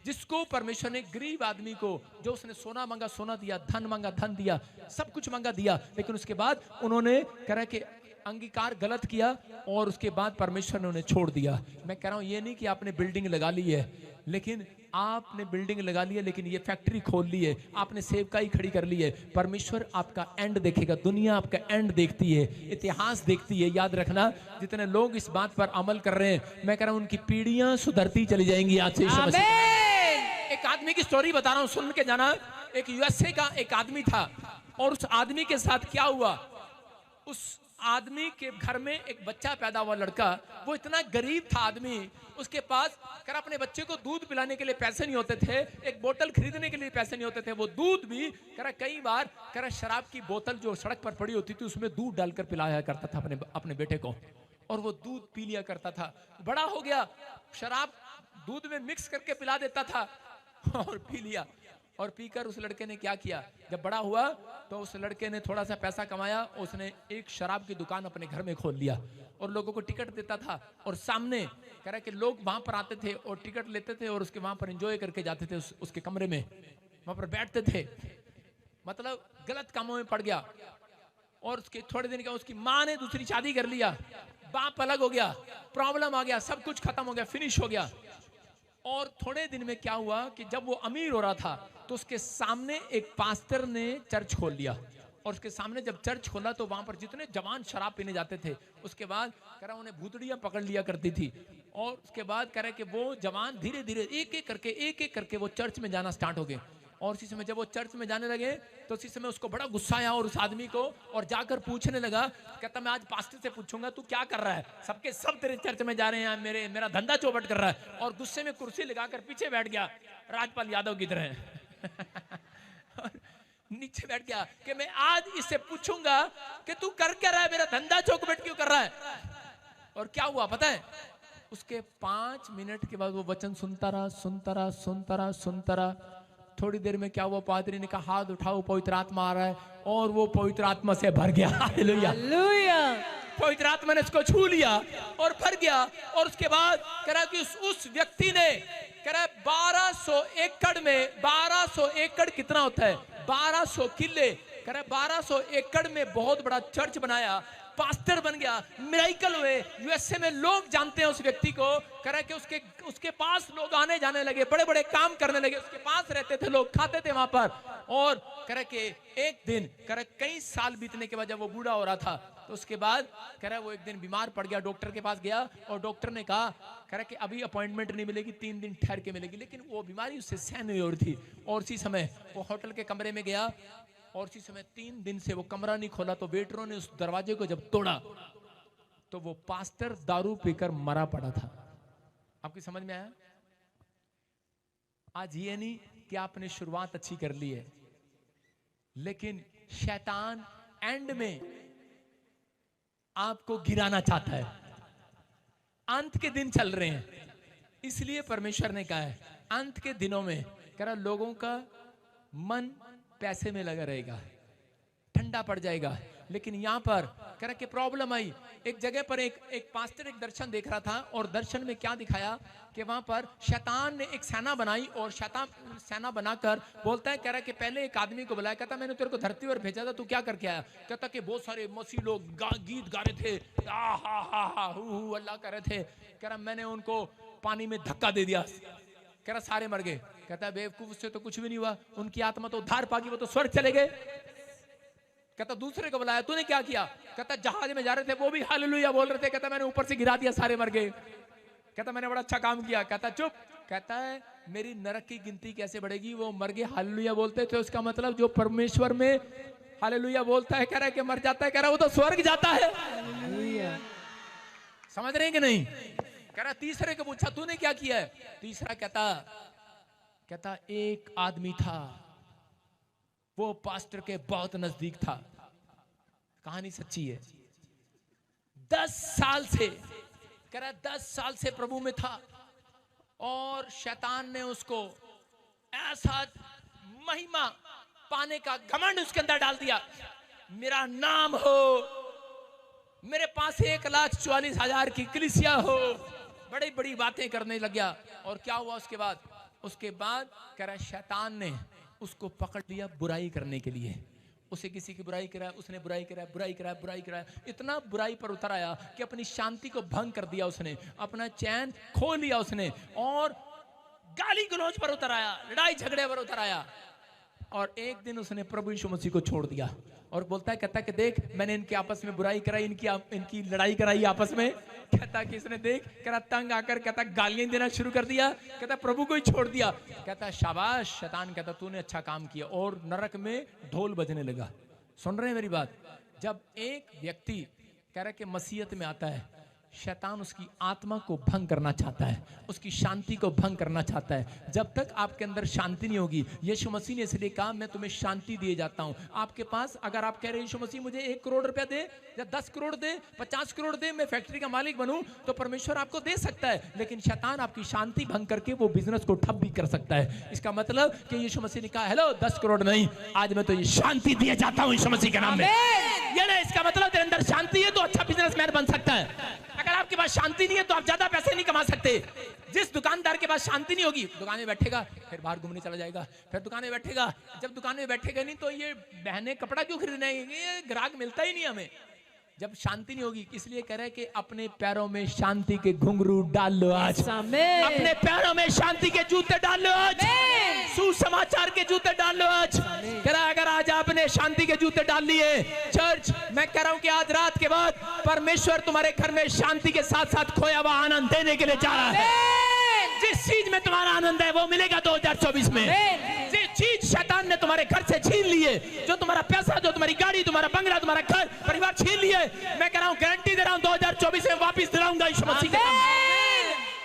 [SPEAKER 1] जिसको परमेश्वर ने गरीब आदमी को, जो उसने सोना मांगा सोना दिया, धन मांगा धन दिया, सब कुछ मांगा दिया, लेकिन उसके बाद उन्होंने कह रहा कि अंगीकार गलत किया और उसके बाद परमेश्वर ने उन्हें छोड़ दिया। मैं कह रहा हूं ये नहीं कि आपने बिल्डिंग लगा ली है, लेकिन आपने बिल्डिंग लगा ली है, लेकिन ये फैक्ट्री खोल ली है, आपने सेवकाई खड़ी कर ली है। परमेश्वर आपका एंड देखेगा, दुनिया आपका एंड देखती है, इतिहास देखती है। याद रखना, जितने लोग इस बात पर अमल कर रहे हैं, मैं कह रहा हूं उनकी पीढ़ियां सुधरती चली जाएंगी आज से। एक आदमी की स्टोरी बता रहा हूं, सुन के जाना। एक यूएसए का एक आदमी था और उस आदमी के साथ क्या हुआ, उस आदमी के घर में एक बच्चा पैदा हुआ, लड़का। वो इतना गरीब था आदमी, उसके पास कर अपने बच्चे को दूध पिलाने के लिए पैसे नहीं होते थे, एक बोतल खरीदने के लिए पैसे नहीं होते थे। वो दूध भी कर कई बार कर शराब की बोतल जो सड़क पर पड़ी होती थी उसमें दूध डालकर पिलाया करता था अपने बेटे को, और वो दूध पी लिया करता था। बड़ा हो गया, शराब दूध में मिक्स करके पिला देता था और पी लिया। और पीकर उस लड़के ने क्या किया, जब बड़ा हुआ तो उस लड़के ने थोड़ा सा पैसा कमाया, उसने एक शराब की दुकान अपने घर में खोल लिया और लोगों को टिकट देता था। और सामने कह रहा कि लोग वहां पर आते थे और टिकट लेते थे और उसके वहां पर एंजॉय करके जाते थे, उसके कमरे में वहां पर बैठते थे। मतलब गलत कामों में पड़ गया। और उसके थोड़े दिन का उसकी माँ ने दूसरी शादी कर लिया, बाप अलग हो गया, प्रॉब्लम आ गया, सब कुछ खत्म हो गया, फिनिश हो गया। और थोड़े दिन में क्या हुआ कि जब वो अमीर हो रहा था तो उसके सामने एक पास्टर ने चर्च खोल लिया। और उसके सामने जब चर्च खोला तो वहां पर जितने जवान शराब पीने जाते थे, उसके बाद कह रहा उन्हें भूतड़ियां पकड़ लिया करती थी। और उसके बाद कह रहे कि वो जवान धीरे धीरे एक एक करके वो चर्च में जाना स्टार्ट हो गए। और उसी समय जब वो चर्च में जाने लगे तो उसी समय उसको बड़ा गुस्सा आया और उस आदमी को, और जाकर पूछने लगा, कहता मैं आज पास्टर से पूछूंगा तू क्या कर रहा है, सबके सब तेरे चर्च में जा रहे हैं, मेरा धंधा चौपट कर रहा है। और गुस्से में कुर्सी लगाकर पीछे बैठ गया, राजपाल यादव की तरह नीचे बैठ गया कि मैं आज इससे पूछूंगा कि तू कर क्या रहा है, मेरा धंधा चौपट क्यों कर रहा है। और क्या हुआ पता है, उसके 5 मिनट के बाद वो वचन सुनता रहा। थोड़ी देर में क्या हुआ, पादरी ने कहा हाथ उठाओ, पवित्र आत्मा आ रहा है, और वो पवित्र आत्मा से भर गया। हालेलुया। पवित्र आत्मा ने इसको छू लिया और भर गया। और उसके बाद कह रहा कि उस व्यक्ति ने कह रहा 1200 एकड़ में, 1200 एकड़ कितना होता है, 1200 किले, कह रहा 1200 एकड़ में बहुत बड़ा चर्च बनाया, पास्टर बन गया, मिराइकल हुए। यूएसए में लोग जानते हैं उस व्यक्ति को। कह रहा कि उसके पास लोग आने जाने लगे, बड़े बड़े काम करने लगे, उसके पास रहते थे लोग, खाते थे वहां पर। और कह रहा कि एक दिन, कह रहा कई साल बीतने के बाद जब वो बूढ़ा हो रहा था, तो उसके बाद कह रहा वो एक दिन बीमार पड़ गया, डॉक्टर के पास गया और डॉक्टर ने कहा, कह रहा कि अभी अपॉइंटमेंट नहीं मिलेगी, 3 दिन ठहर के मिलेगी। लेकिन वो बीमारी उससे सहन नहीं हो रही थी। और उसी समय वो होटल के कमरे में गया और उसी समय 3 दिन से वो कमरा नहीं खोला। तो वेटरों ने उस दरवाजे को जब तोड़ा तो वो पास्टर दारू पीकर मरा पड़ा था। आपकी समझ में आया? आज ये नहीं कि आपने शुरुआत अच्छी कर ली है, लेकिन शैतान एंड में आपको गिराना चाहता है। अंत के दिन चल रहे हैं, इसलिए परमेश्वर ने कहा है अंत के दिनों में कह रहा लोगों का मन पैसे में लगा रहेगा, ठंडा पड़ जाएगा। लेकिन यहां पर कह रहा कि प्रॉब्लम आई। एक जगह पर एक पास्टर एक दर्शन देख रहा था और दर्शन में क्या दिखाया कि वहां पर शैतान ने एक सेना बनाई और शैतान सेना बनाकर बोलता है, कह रहा कि पहले एक आदमी को बुलाया, कहता मैंने तेरे को धरती पर भेजा था, तू क्या करके आया? कहता कि बहुत सारे मसीह लोग गीत गा रहे थे, आ हा हा हा हु अल्लाह कर रहे थे। कह रहा मैंने उनको पानी में धक्का दे दिया, कह रहा सारे मर गए। कहता बेवकूफ, उससे तो कुछ भी नहीं हुआ, उनकी आत्मा तो उद्धार पागी, वो तो स्वर्ग चले गए। कहता दूसरे को बुलाया, तूने क्या किया? कहता जहाज में जा रहे थे, वो भी हालेलुया बोल रहे थे, कहता मैंने ऊपर से गिरा दिया, सारे मर गए। कहता मैंने बड़ा अच्छा काम किया। कहता चुप। कहता है मेरी नरक की गिनती कैसे बढ़ेगी? वो मर गए, हालेलुया बोलते थे, उसका मतलब जो परमेश्वर में हालेलुया बोलता है, कह रहा है कि मर जाता है, कह रहा वो तो स्वर्ग जाता है। समझ रहे हैं कि नहीं? कह रहा तीसरे को पूछा तूने क्या किया है? तीसरा कहता एक आदमी था, वो पास्टर के बहुत नजदीक था। कहानी सच्ची है। 10 साल से, कह रहा 10 साल से प्रभु में था और शैतान ने उसको ऐसा महिमा पाने का घमंड उसके अंदर डाल दिया। मेरा नाम हो, मेरे पास 1,44,000 की कलीसिया हो, बड़ी बड़ी बातें करने लग गया। और क्या हुआ उसके बाद कह रहा शैतान ने उसको पकड़ लिया बुराई करने के लिए। उसे किसी की बुराई कराया, उसने बुराई कराया, इतना बुराई पर उतर आया कि अपनी शांति को भंग कर दिया उसने, अपना चैन खो लिया उसने, और गाली गलौज पर उतर आया, लड़ाई झगड़े पर उतर आया। और एक दिन उसने प्रभु यीशु मसीह को छोड़ दिया और बोलता है, कहता कि देख मैंने इनके आपस में बुराई कराई, इनकी लड़ाई कराई आपस में। कहता कि इसने देख, कहता तंग आकर, कहता गालियां देना शुरू कर दिया, कहता प्रभु को ही छोड़ दिया। कहता शाबाश शैतान, कहता तूने अच्छा काम किया। और नरक में ढोल बजने लगा। सुन रहे हैं मेरी बात? जब एक व्यक्ति कह रहा कि मसीहत में आता है, शैतान उसकी आत्मा को भंग करना चाहता है, उसकी शांति को भंग करना चाहता है। जब तक आपके अंदर शांति नहीं होगी, यीशु मसीह ने इसलिए कहा मैं तुम्हें शांति दिए जाता हूं। आपके पास अगर आप कह रहे यीशु मसीह मुझे 1 करोड़ रुपया दे या 10 करोड़ दे, 50 करोड़ दे, मैं फैक्ट्री का मालिक बनूं, तो परमेश्वर आपको दे सकता है। लेकिन शैतान आपकी शांति भंग करके वो बिजनेस को ठप भी कर सकता है। इसका मतलब कि यीशु मसीह ने कहा हेलो 10 करोड़ नहीं, आज मैं तो ये शांति दिए जाता हूं यीशु मसीह के नाम में। ये ना, इसका मतलब तेरे अंदर शांति है तो अच्छा बिजनेसमैन बन सकता है। अगर आपके पास शांति नहीं है तो आप ज्यादा पैसे नहीं कमा सकते। जिस दुकानदार के पास शांति नहीं होगी, दुकान में बैठेगा, फिर बाहर घूमने चला जाएगा, फिर दुकान में बैठेगा। जब दुकान में बैठेगा नहीं तो ये बहने कपड़ा क्यों खरीदना है, ये ग्राहक मिलता ही नहीं हमें। जब शांति नहीं होगी, इसलिए कह रहे हैं कि अपने पैरों में शांति के घुंघरू डाल लो आज, अपने पैरों में शांति के जूते डाल लो आज, सुसमाचार के जूते डाल लो आज। कह रहा अगर आज आपने शांति के जूते डाल लिए चर्च, मैं कह रहा हूं कि आज रात के बाद परमेश्वर तुम्हारे घर में शांति के साथ साथ खोया हुआ आनंद देने के लिए जा रहा है। जिस चीज में तुम्हारा आनंद है वो मिलेगा 2024 में। जिस चीज शैतान ने तुम्हारे घर से छीन लिए, जो तुम्हारा पैसा, जो तुम्हारी गाड़ी, तुम्हारा बंगला, तुम्हारा घर परिवार छीन लिए, मैं कह रहा हूं गारंटी दे रहा हूं 2024 में वापस दिलाऊंगा यीशु मसीह के नाम।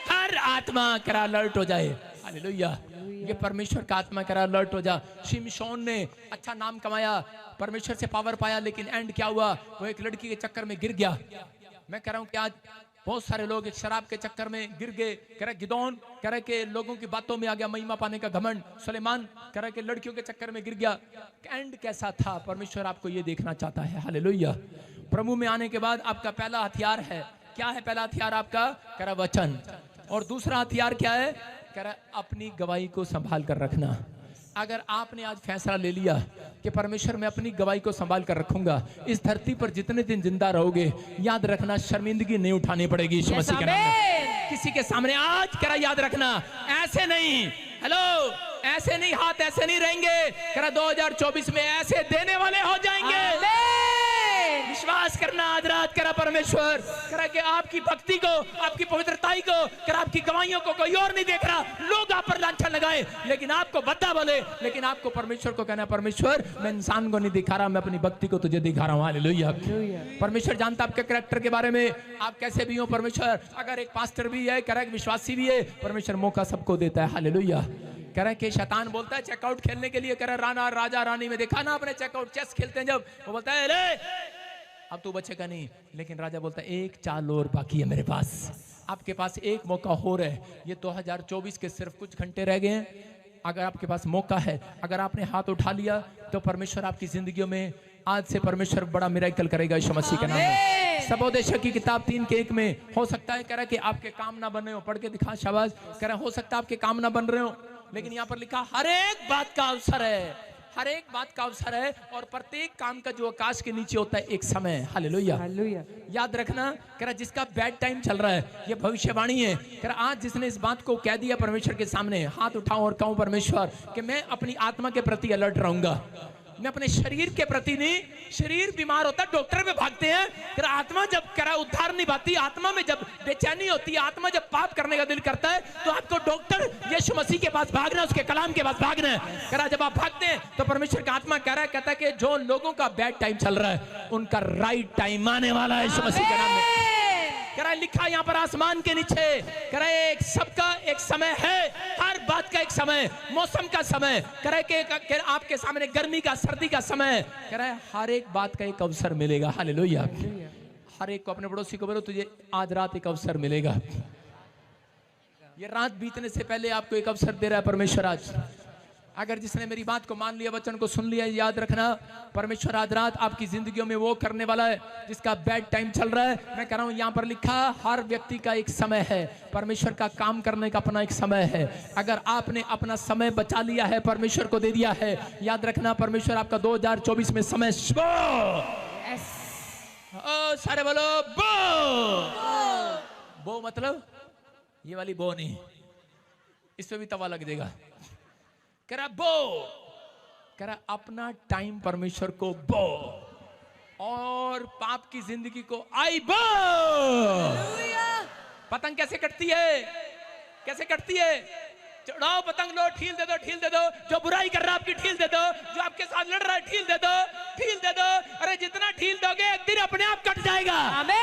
[SPEAKER 1] हर आत्मा करा अलर्ट हो जाए। हालेलुया। ये परमेश्वर का आत्मा करा अलर्ट हो जा। शिमशोन ने अच्छा नाम कमाया, परमेश्वर से पावर पाया, लेकिन एंड क्या हुआ? वो एक लड़की के चक्कर में गिर गया। मैं कह रहा हूं कि आज बहुत सारे लोग एक शराब के चक्कर में गिर गए। कह रहे गिदोन, कह रहे कि लोगों की बातों में आ गया महिमा पाने का घमंड। सुलेमान करा के लड़कियों के चक्कर में गिर गया, एंड कैसा था परमेश्वर आपको ये देखना चाहता है। हालेलुया। प्रभु में आने के बाद आपका पहला हथियार है, क्या है पहला हथियार आपका? करा वचन। और दूसरा हथियार क्या है? करा अपनी गवाही को संभाल कर रखना। अगर आपने आज फैसला ले लिया कि परमेश्वर मैं अपनी गवाही को संभाल कर रखूंगा, इस धरती पर जितने दिन जिंदा रहोगे, याद रखना शर्मिंदगी नहीं उठानी पड़ेगी यीशु मसीह के नाम में। किसी के सामने आज करा याद रखना, ऐसे नहीं, हेलो, ऐसे नहीं, हाथ ऐसे नहीं रहेंगे। करा 2024 में ऐसे देने वाले हो जाएंगे। विश्वास करना आज रात करा परमेश्वर करा कि आपकी भक्ति को, आपकी पवित्रताई को, करा आपकी गवाहियों को कोई और नहीं देख रहा। लोग आप पर लांछन लगाए लेकिन आपको बता बोले, लेकिन आपको परमेश्वर को कहना, परमेश्वर मैं इंसान को नहीं दिखा रहा, मैं अपनी भक्ति को तुझे दिखा रहा हूँ। हालेलुया। परमेश्वर जानता आपके कैरेक्टर के बारे में, आप कैसे भी हो। परमेश्वर अगर एक पास्टर भी है, करा एक विश्वासी भी है, परमेश्वर मौका सबको देता है। हालेलुया। कह रहे कि शैतान बोलता है चेकआउट खेलने के लिए, कह रहे राणा राजा रानी में देखा ना आपने, चेकआउट चेस खेलते हैं जब, वो बोलता है ले अब तू बचेगा नहीं, लेकिन राजा बोलता है एक चाल और बाकी है मेरे पास, आपके पास एक मौका हो रहा है। ये 2024 के सिर्फ कुछ घंटे रह गए हैं, अगर आपके पास मौका है, अगर आपने हाथ उठा लिया तो परमेश्वर आपकी जिंदगियों में आज से परमेश्वर बड़ा मिरेकल करेगा यीशु मसीह के नाम में। सबोदेश की किताब 3:1 में हो सकता है कह रहा कि आपके काम ना बन रहे हो, पढ़ के दिखा शाबाश, कह रहा हो सकता है आपके काम ना बन रहे हो, लेकिन यहाँ पर लिखा हर एक बात का अवसर है, हर एक बात का अवसर है, और प्रत्येक काम का जो आकाश के नीचे होता है एक समय है। हालेलुया। याद रखना कह रहा जिसका बैड टाइम चल रहा है, ये भविष्यवाणी है। कह रहा आज जिसने इस बात को कह दिया परमेश्वर के सामने, हाथ उठाऊं और कहूं परमेश्वर कि मैं अपनी आत्मा के प्रति अलर्ट रहूंगा, मैं अपने शरीर के प्रति नहीं। शरीर बीमार होता है डॉक्टर पे भागते हैं, फिर आत्मा जब करा उद्धार नहीं पाती, आत्मा में जब बेचैनी होती है, आत्मा जब पाप करने का दिल करता है, तो आपको डॉक्टर यीशु मसीह के पास भागना, उसके कलाम के पास भागना है। करा जब आप भागते हैं तो परमेश्वर का आत्मा कह रहा है, कहता है कि जो लोगों का बैड टाइम चल रहा है उनका राइट टाइम आने वाला है यीशु मसीह के नाम में। कह रहा लिखा यहाँ पर आसमान के नीचे, कह रहा एक सबका एक समय है, हर बात का एक समय, मौसम का समय, कह रहा कि आपके सामने गर्मी का, सर्दी का समय, कह रहा है हर एक बात का एक अवसर मिलेगा। हालेलुया। हर एक को, अपने पड़ोसी को बोलो तुझे आज रात एक अवसर मिलेगा। ये रात बीतने से पहले आपको एक अवसर दे रहा है परमेश्वर आज। अगर जिसने मेरी बात को मान लिया, वचन को सुन लिया, याद रखना परमेश्वर आज रात आपकी जिंदगियों में वो करने वाला है जिसका बैड टाइम चल रहा है। मैं कह रहा हूं यहाँ पर लिखा हर व्यक्ति का एक समय है, परमेश्वर का काम करने का अपना एक समय है। अगर आपने अपना समय बचा लिया है, परमेश्वर को दे दिया है, याद रखना परमेश्वर आपका 2024 में समय सारे बोलो बो मतलब ये वाली बो नहीं, इस पे भी तवा लग जाएगा। करा बो, करा अपना टाइम परमेश्वर को बो, और पाप की जिंदगी को आई बो। पतंग कैसे कटती है, कैसे कटती है? चढ़ाओ पतंग, लो ठील दे दो, ठील दे दो, जो बुराई कर रहा है आपकी ठील दे दो, जो आपके साथ लड़ रहा है ठील दे दो, ठील दे दो। अरे जितना ठील दोगे एक दिन अपने आप कट जाएगा। आमीन।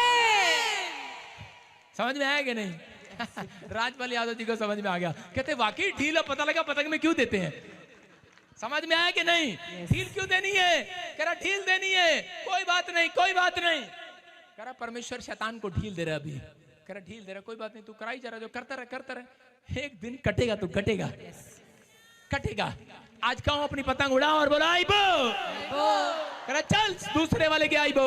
[SPEAKER 1] समझ में आया कि नहीं? राजपाल यादव जी को समझ में आ गया, कहते वाकई ढील, पता लगा पतंग में क्यों देते हैं। समझ में आया कि नहीं? ढील क्यों देनी है? कह रहा ढील देनी है, कोई बात नहीं, कोई बात नहीं। कह रहा परमेश्वर शैतान को ढील दे रहा अभी, कह रहा ढील दे रहा, कोई बात नहीं, तू कराई जा रहा, जो करता रहे करता रहे, एक दिन कटेगा, तू कटेगा, कटेगा। आज कहूं अपनी पतंग उड़ाओ और बोला आई बो। कह रहा चल दूसरे वाले के आई बो।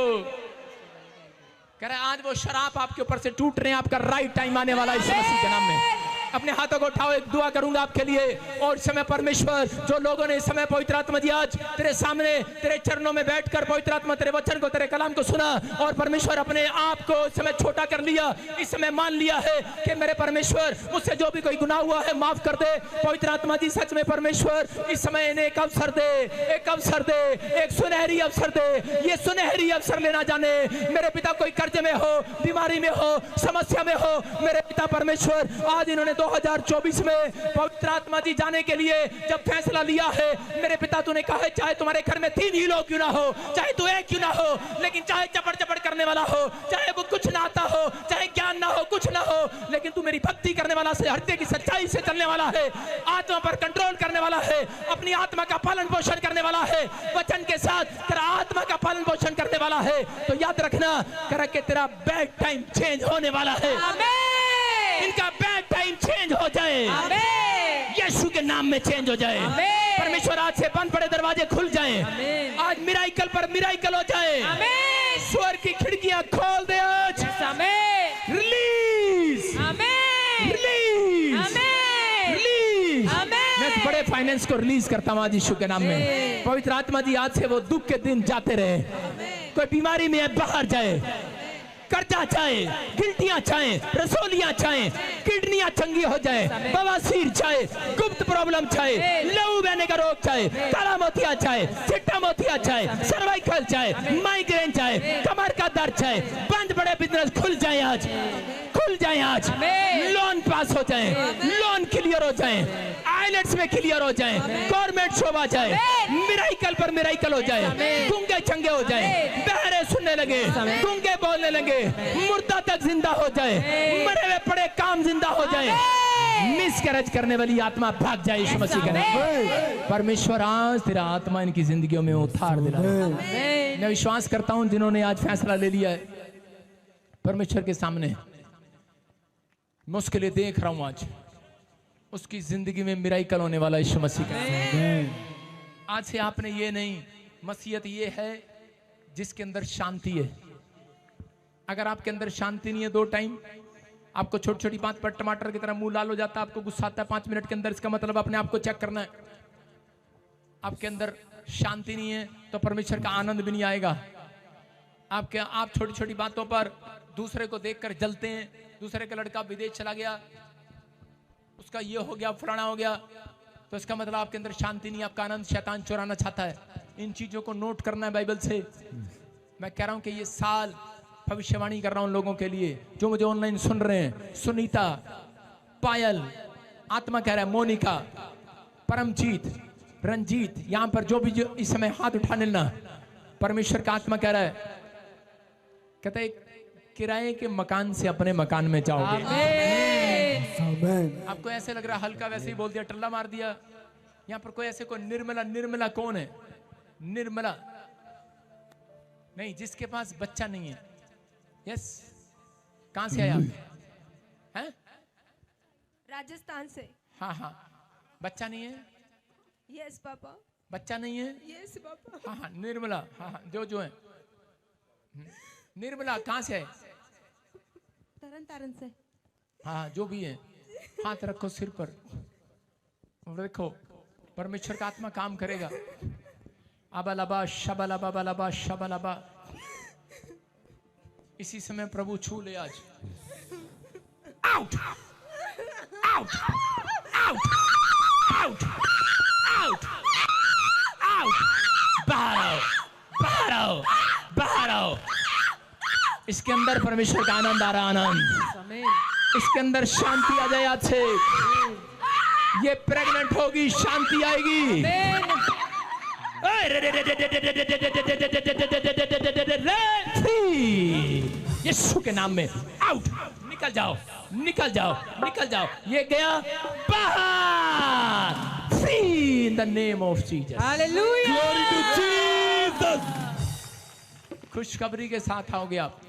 [SPEAKER 1] कह रहा आज वो शराब आपके ऊपर से टूट रहे हैं, आपका राइट टाइम आने वाला है यीशु मसीह के नाम में। अपने हाथों को उठाओ, एक दुआ करूंगा आपके लिए। और इस समय परमेश्वर, जो लोगों ने इस समय पवित्र आत्मा जी आज तेरे सामने तेरे चरणों में बैठकर पवित्र आत्मा तेरे वचन को, तेरे कलाम को सुना, और परमेश्वर अपने आप को इस समय छोटा कर लिया, इस समय मान लिया है कि मेरे परमेश्वर मुझसे जो भी कोई गुनाह हुआ है माफ कर दे। पवित्र आत्मा जी सच में परमेश्वर इस समय इन्हें एक अवसर दे, एक अवसर दे, एक सुनहरी अवसर दे। ये सुनहरी अवसर लेना जाने मेरे पिता कोई कर्ज में हो, बीमारी में हो, समस्या में हो, मेरे पिता परमेश्वर आज इन्होंने 2024 में पवित्र आत्मा जी जाने के लिए जब फैसला लिया है, मेरे पिता तूने कहा है चाहे तुम्हारे घर में 3 ही लोग क्यों ना हो, चाहे तू एक क्यों ना हो, लेकिन चाहे चपड़ चपड़ करने वाला हो, चाहे वो कुछ ना आता हो, चाहे ज्ञान ना हो, कुछ ना हो, लेकिन तू मेरी भक्ति करने वाला से, हृदय की सच्चाई से चलने वाला है, आत्मा पर कंट्रोल करने वाला है, अपनी आत्मा का पालन पोषण करने वाला है, वचन के साथ तेरा आत्मा का पालन पोषण करने वाला है। तो याद रखना कर के तेरा बैड टाइम चेंज होने वाला है। इनका बैड टाइम चेंज हो जाए, यीशु के नाम में चेंज हो जाए। परमेश्वर आज से बंद पड़े दरवाजे खुल जाएं।
[SPEAKER 2] आमीन।
[SPEAKER 1] आज मिराइकल पर मिराइकल हो जाए।
[SPEAKER 2] आमीन।
[SPEAKER 1] स्वर की खिड़कियां खोल दे आज।
[SPEAKER 2] आमीन।
[SPEAKER 1] रिलीज,
[SPEAKER 2] आमीन।
[SPEAKER 1] रिलीज,
[SPEAKER 2] आमीन।
[SPEAKER 1] रिलीज।
[SPEAKER 2] आमीन।
[SPEAKER 1] मैं इस बड़े फाइनेंस को रिलीज करता हूँ आज यीशु के नाम में। पवित्र आत्मा जी आज से वो दुख के दिन जाते रहे। कोई बीमारी में है बाहर जाए, कर्जा चाहे, गिल्टियां चाहे, रसोलियां चाहे, किडनियां चंगी हो जाए, बवासीर चाहे, गुप्त प्रॉब्लम चाहे, लहू बहने का रोग चाहे, काला मोतिया चाहे, चिट्टा मोतिया चाहे, सर्वाइकल चाहे, माइग्रेन चाहे, कमर का दर्द चाहे, बंद बड़े बिजनेस खुल जाए आज, खुल जाए आज। लोन पास हो जाए, लोन क्लियर हो जाए, आइलेट्स में क्लियर हो जाए, गवर्नमेंट शोभ आ जाए, मिराइकल पर मिराइकल हो जाए, गूंगे चंगे हो जाए, बहरे सुनने लगे, गूंगे बोलने लगे, मुर्दा तक जिंदा हो जाए, मरे हुए पड़े काम जिंदा हो जाए, मिसकैरेज करने वाली आत्मा भाग जाए यीशु मसीह के नाम। परमेश्वर आज तेरा आत्मा इनकी जिंदगियों में उतार दिला। मैं विश्वास करता हूं जिन्होंने आज फैसला ले लिया है परमेश्वर के सामने, मुश्किलें देख रहा हूं आज, उसकी जिंदगी में मिराइकल होने वाला यीशु मसीह का नाम। आज से आपने ये नहीं, मसीहत ये है जिसके अंदर शांति है। अगर आपके अंदर शांति नहीं है, 2 टाइम आपको छोटी छोटी बात पर टमाटर की तरह मुंह लाल हो जाता है, आपको गुस्सा आता है 5 मिनट के अंदर, इसका मतलब अपने आप को चेक करना है। आपके अंदर शांति नहीं है तो परमेश्वर का आनंद भी नहीं आएगा। आप छोटी छोटी बातों पर दूसरे को देखकर जलते हैं। दूसरे का लड़का विदेश चला गया, उसका ये हो गया, फलाना हो गया, तो इसका मतलब आपके अंदर शांति नहीं, आपका आनंद शैतान चुराना चाहता है। इन चीजों को नोट करना है बाइबल से। मैं कह रहा हूं कि ये साल भविष्यवाणी कर रहा हूं लोगों के लिए जो मुझे ऑनलाइन सुन रहे हैं। सुनीता, पायल, आत्मा कह रहा है, मोनिका, परमजीत, रंजीत, यहां पर जो भी जो इस समय हाथ उठाने ना, परमेश्वर का आत्मा कह रहा है, कहता है किराए के मकान से अपने मकान में जाओगे। आपको ऐसे लग रहा है हल्का वैसे ही बोल दिया, टल्ला मार दिया। यहां पर कोई ऐसे, कोई निर्मला, निर्मला कौन है? निर्मला नहीं, जिसके पास बच्चा नहीं है। यस, कहां से आए आप? हैं?
[SPEAKER 3] राजस्थान से।
[SPEAKER 1] हाँ हाँ, बच्चा नहीं है?
[SPEAKER 3] Yes papa.
[SPEAKER 1] बच्चा नहीं है?
[SPEAKER 3] Yes papa.
[SPEAKER 1] हाँ हाँ, निर्मला, हाँ हाँ, जो है निर्मला कहां से है?
[SPEAKER 3] तरन तारण से।
[SPEAKER 1] हाँ, जो भी है, हाथ रखो सिर पर और देखो परमेश्वर का आत्मा काम करेगा। अबलबा शबलबा बलबा शबलबा, इसी समय प्रभु छू ले आज। Out out out out out out, बाहर आओ, बाहर आओ, बाहर आओ। इसके अंदर परमेश्वर का आनंद आ रहा, आनंद। इसके अंदर शांति आ जाए आज से। ये प्रेग्नेंट होगी, शांति आएगी। यीशु के नाम में आउट, निकल जाओ, निकल जाओ, निकल जाओ। ये गया बाहर। Free in the name of Jesus.
[SPEAKER 2] Hallelujah.
[SPEAKER 1] Glory to Jesus. खुशखबरी के साथ आओगे आप।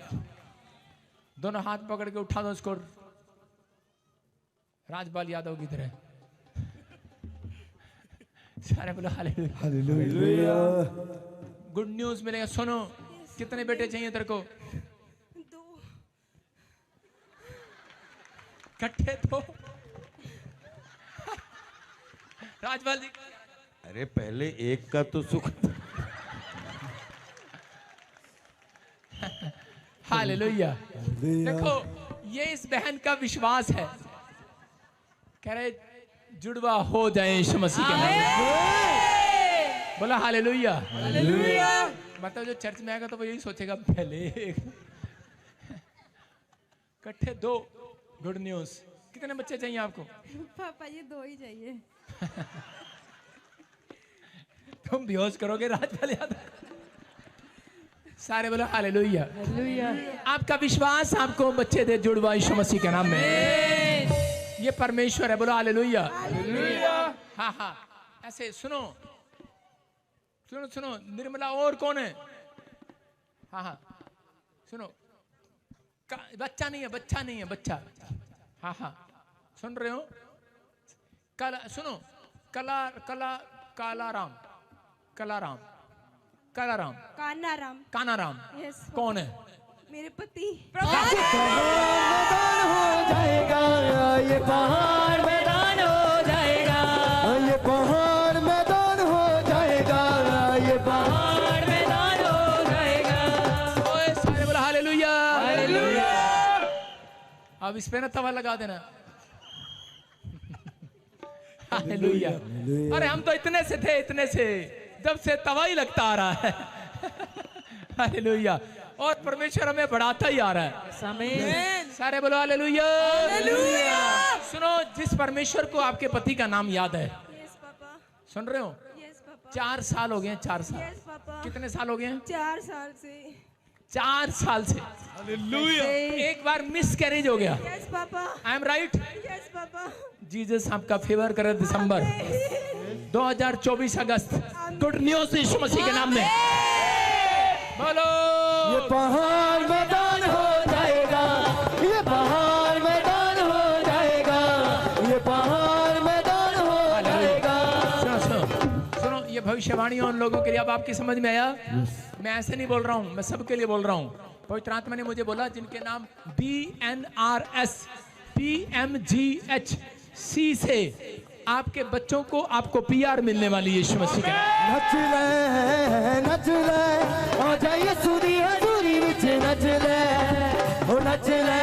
[SPEAKER 1] दोनों हाथ पकड़ के उठा दो उसको। राजपाल यादव की तरह सारे बोलो हालेलुया,
[SPEAKER 4] हालेलुया।
[SPEAKER 1] गुड न्यूज मिलेगा। सुनो, कितने बेटे चाहिए तेरे को?
[SPEAKER 3] 2।
[SPEAKER 1] इकट्ठे तो राजपाल जी,
[SPEAKER 4] अरे पहले एक का तो सुख।
[SPEAKER 1] हालेलुया। देखो, ये इस बहन का विश्वास है, कह रहे जुड़वा हो जाए यीशु मसीह के नाम में। बोला हालेलुया। मतलब जो चर्च में आएगा तो वो यही सोचेगा पहले इकट्ठे 2। Good news. कितने बच्चे चाहिए आपको?
[SPEAKER 3] पापा ये 2 ही चाहिए।
[SPEAKER 1] तुम बेहोश करोगे राजपाल यादव। सारे बोलो हालेलुया। आपका विश्वास आपको बच्चे दे जुड़वा यीशु मसीह के नाम में। ये परमेश्वर है, बोलो हालेलुया। हाँ हाँ, ऐसे सुनो सुनो सुनो। निर्मला और कौन है? हाँ हाँ, सुनो, बच्चा नहीं है, बच्चा नहीं है, बच्चा। हाँ हाँ, सुन रहे हो? कला सुनो, कला कला कालाराम, कलाराम, कालाराम,
[SPEAKER 3] कानाराम।
[SPEAKER 1] कानाराम
[SPEAKER 3] यस
[SPEAKER 1] कौन है?
[SPEAKER 3] मेरे पति।
[SPEAKER 5] मैदान हो जाएगा, ये पहाड़ मैदान हो जाएगा, ये पहाड़ मैदान हो जाएगा, ये पहाड़ मैदान हो जाएगा।
[SPEAKER 1] ओए सारे बोला हालेलुया, हालेलुया। अब इस पे ना तवा लगा देना। हालेलुया। अरे हम तो इतने से थे, इतने से, जब से तवा ही लगता आ रहा है। हालेलुया। और परमेश्वर हमें बढ़ाता ही आ रहा है।
[SPEAKER 2] आमीन।
[SPEAKER 1] सारे बोलो हालेलुया, हालेलुया। सुनो, जिस परमेश्वर को आपके पति का नाम याद है,
[SPEAKER 3] यस पापा।
[SPEAKER 1] सुन रहे हो?
[SPEAKER 3] Yes papa.
[SPEAKER 1] 4 साल हो गए हैं, 4 साल।
[SPEAKER 3] Yes papa.
[SPEAKER 1] कितने साल हो गए हैं?
[SPEAKER 3] 4 साल से।
[SPEAKER 1] 4 साल से। एक बार मिस कैरेज हो गया।
[SPEAKER 3] Yes papa.
[SPEAKER 1] I am right?
[SPEAKER 3] Yes papa.
[SPEAKER 1] Jesus आपका फेवर करे। दिसंबर 2024 अगस्त। गुड न्यूज यीशु मसीह के नाम में बोलो।
[SPEAKER 5] ये पहाड़ मैदान हो जाएगा, ये पहाड़ मैदान हो जाएगा, ये पहाड़ मैदान हो जाएगा।
[SPEAKER 1] सुनो सुनो सुनो, ये भविष्यवाणी उन लोगों के लिए। अब आपकी समझ में आया? मैं ऐसे नहीं बोल रहा हूँ, मैं सबके लिए बोल रहा हूँ। पवित्र आत्मा ने मुझे बोला जिनके नाम BNRS PMGHC से आपके बच्चों को आपको PR मिलने वाली है यीशु मसीह के नाम।
[SPEAKER 5] नच ले, आ जाइए सुधी हजूरी विच नच ले, ओ नच ले।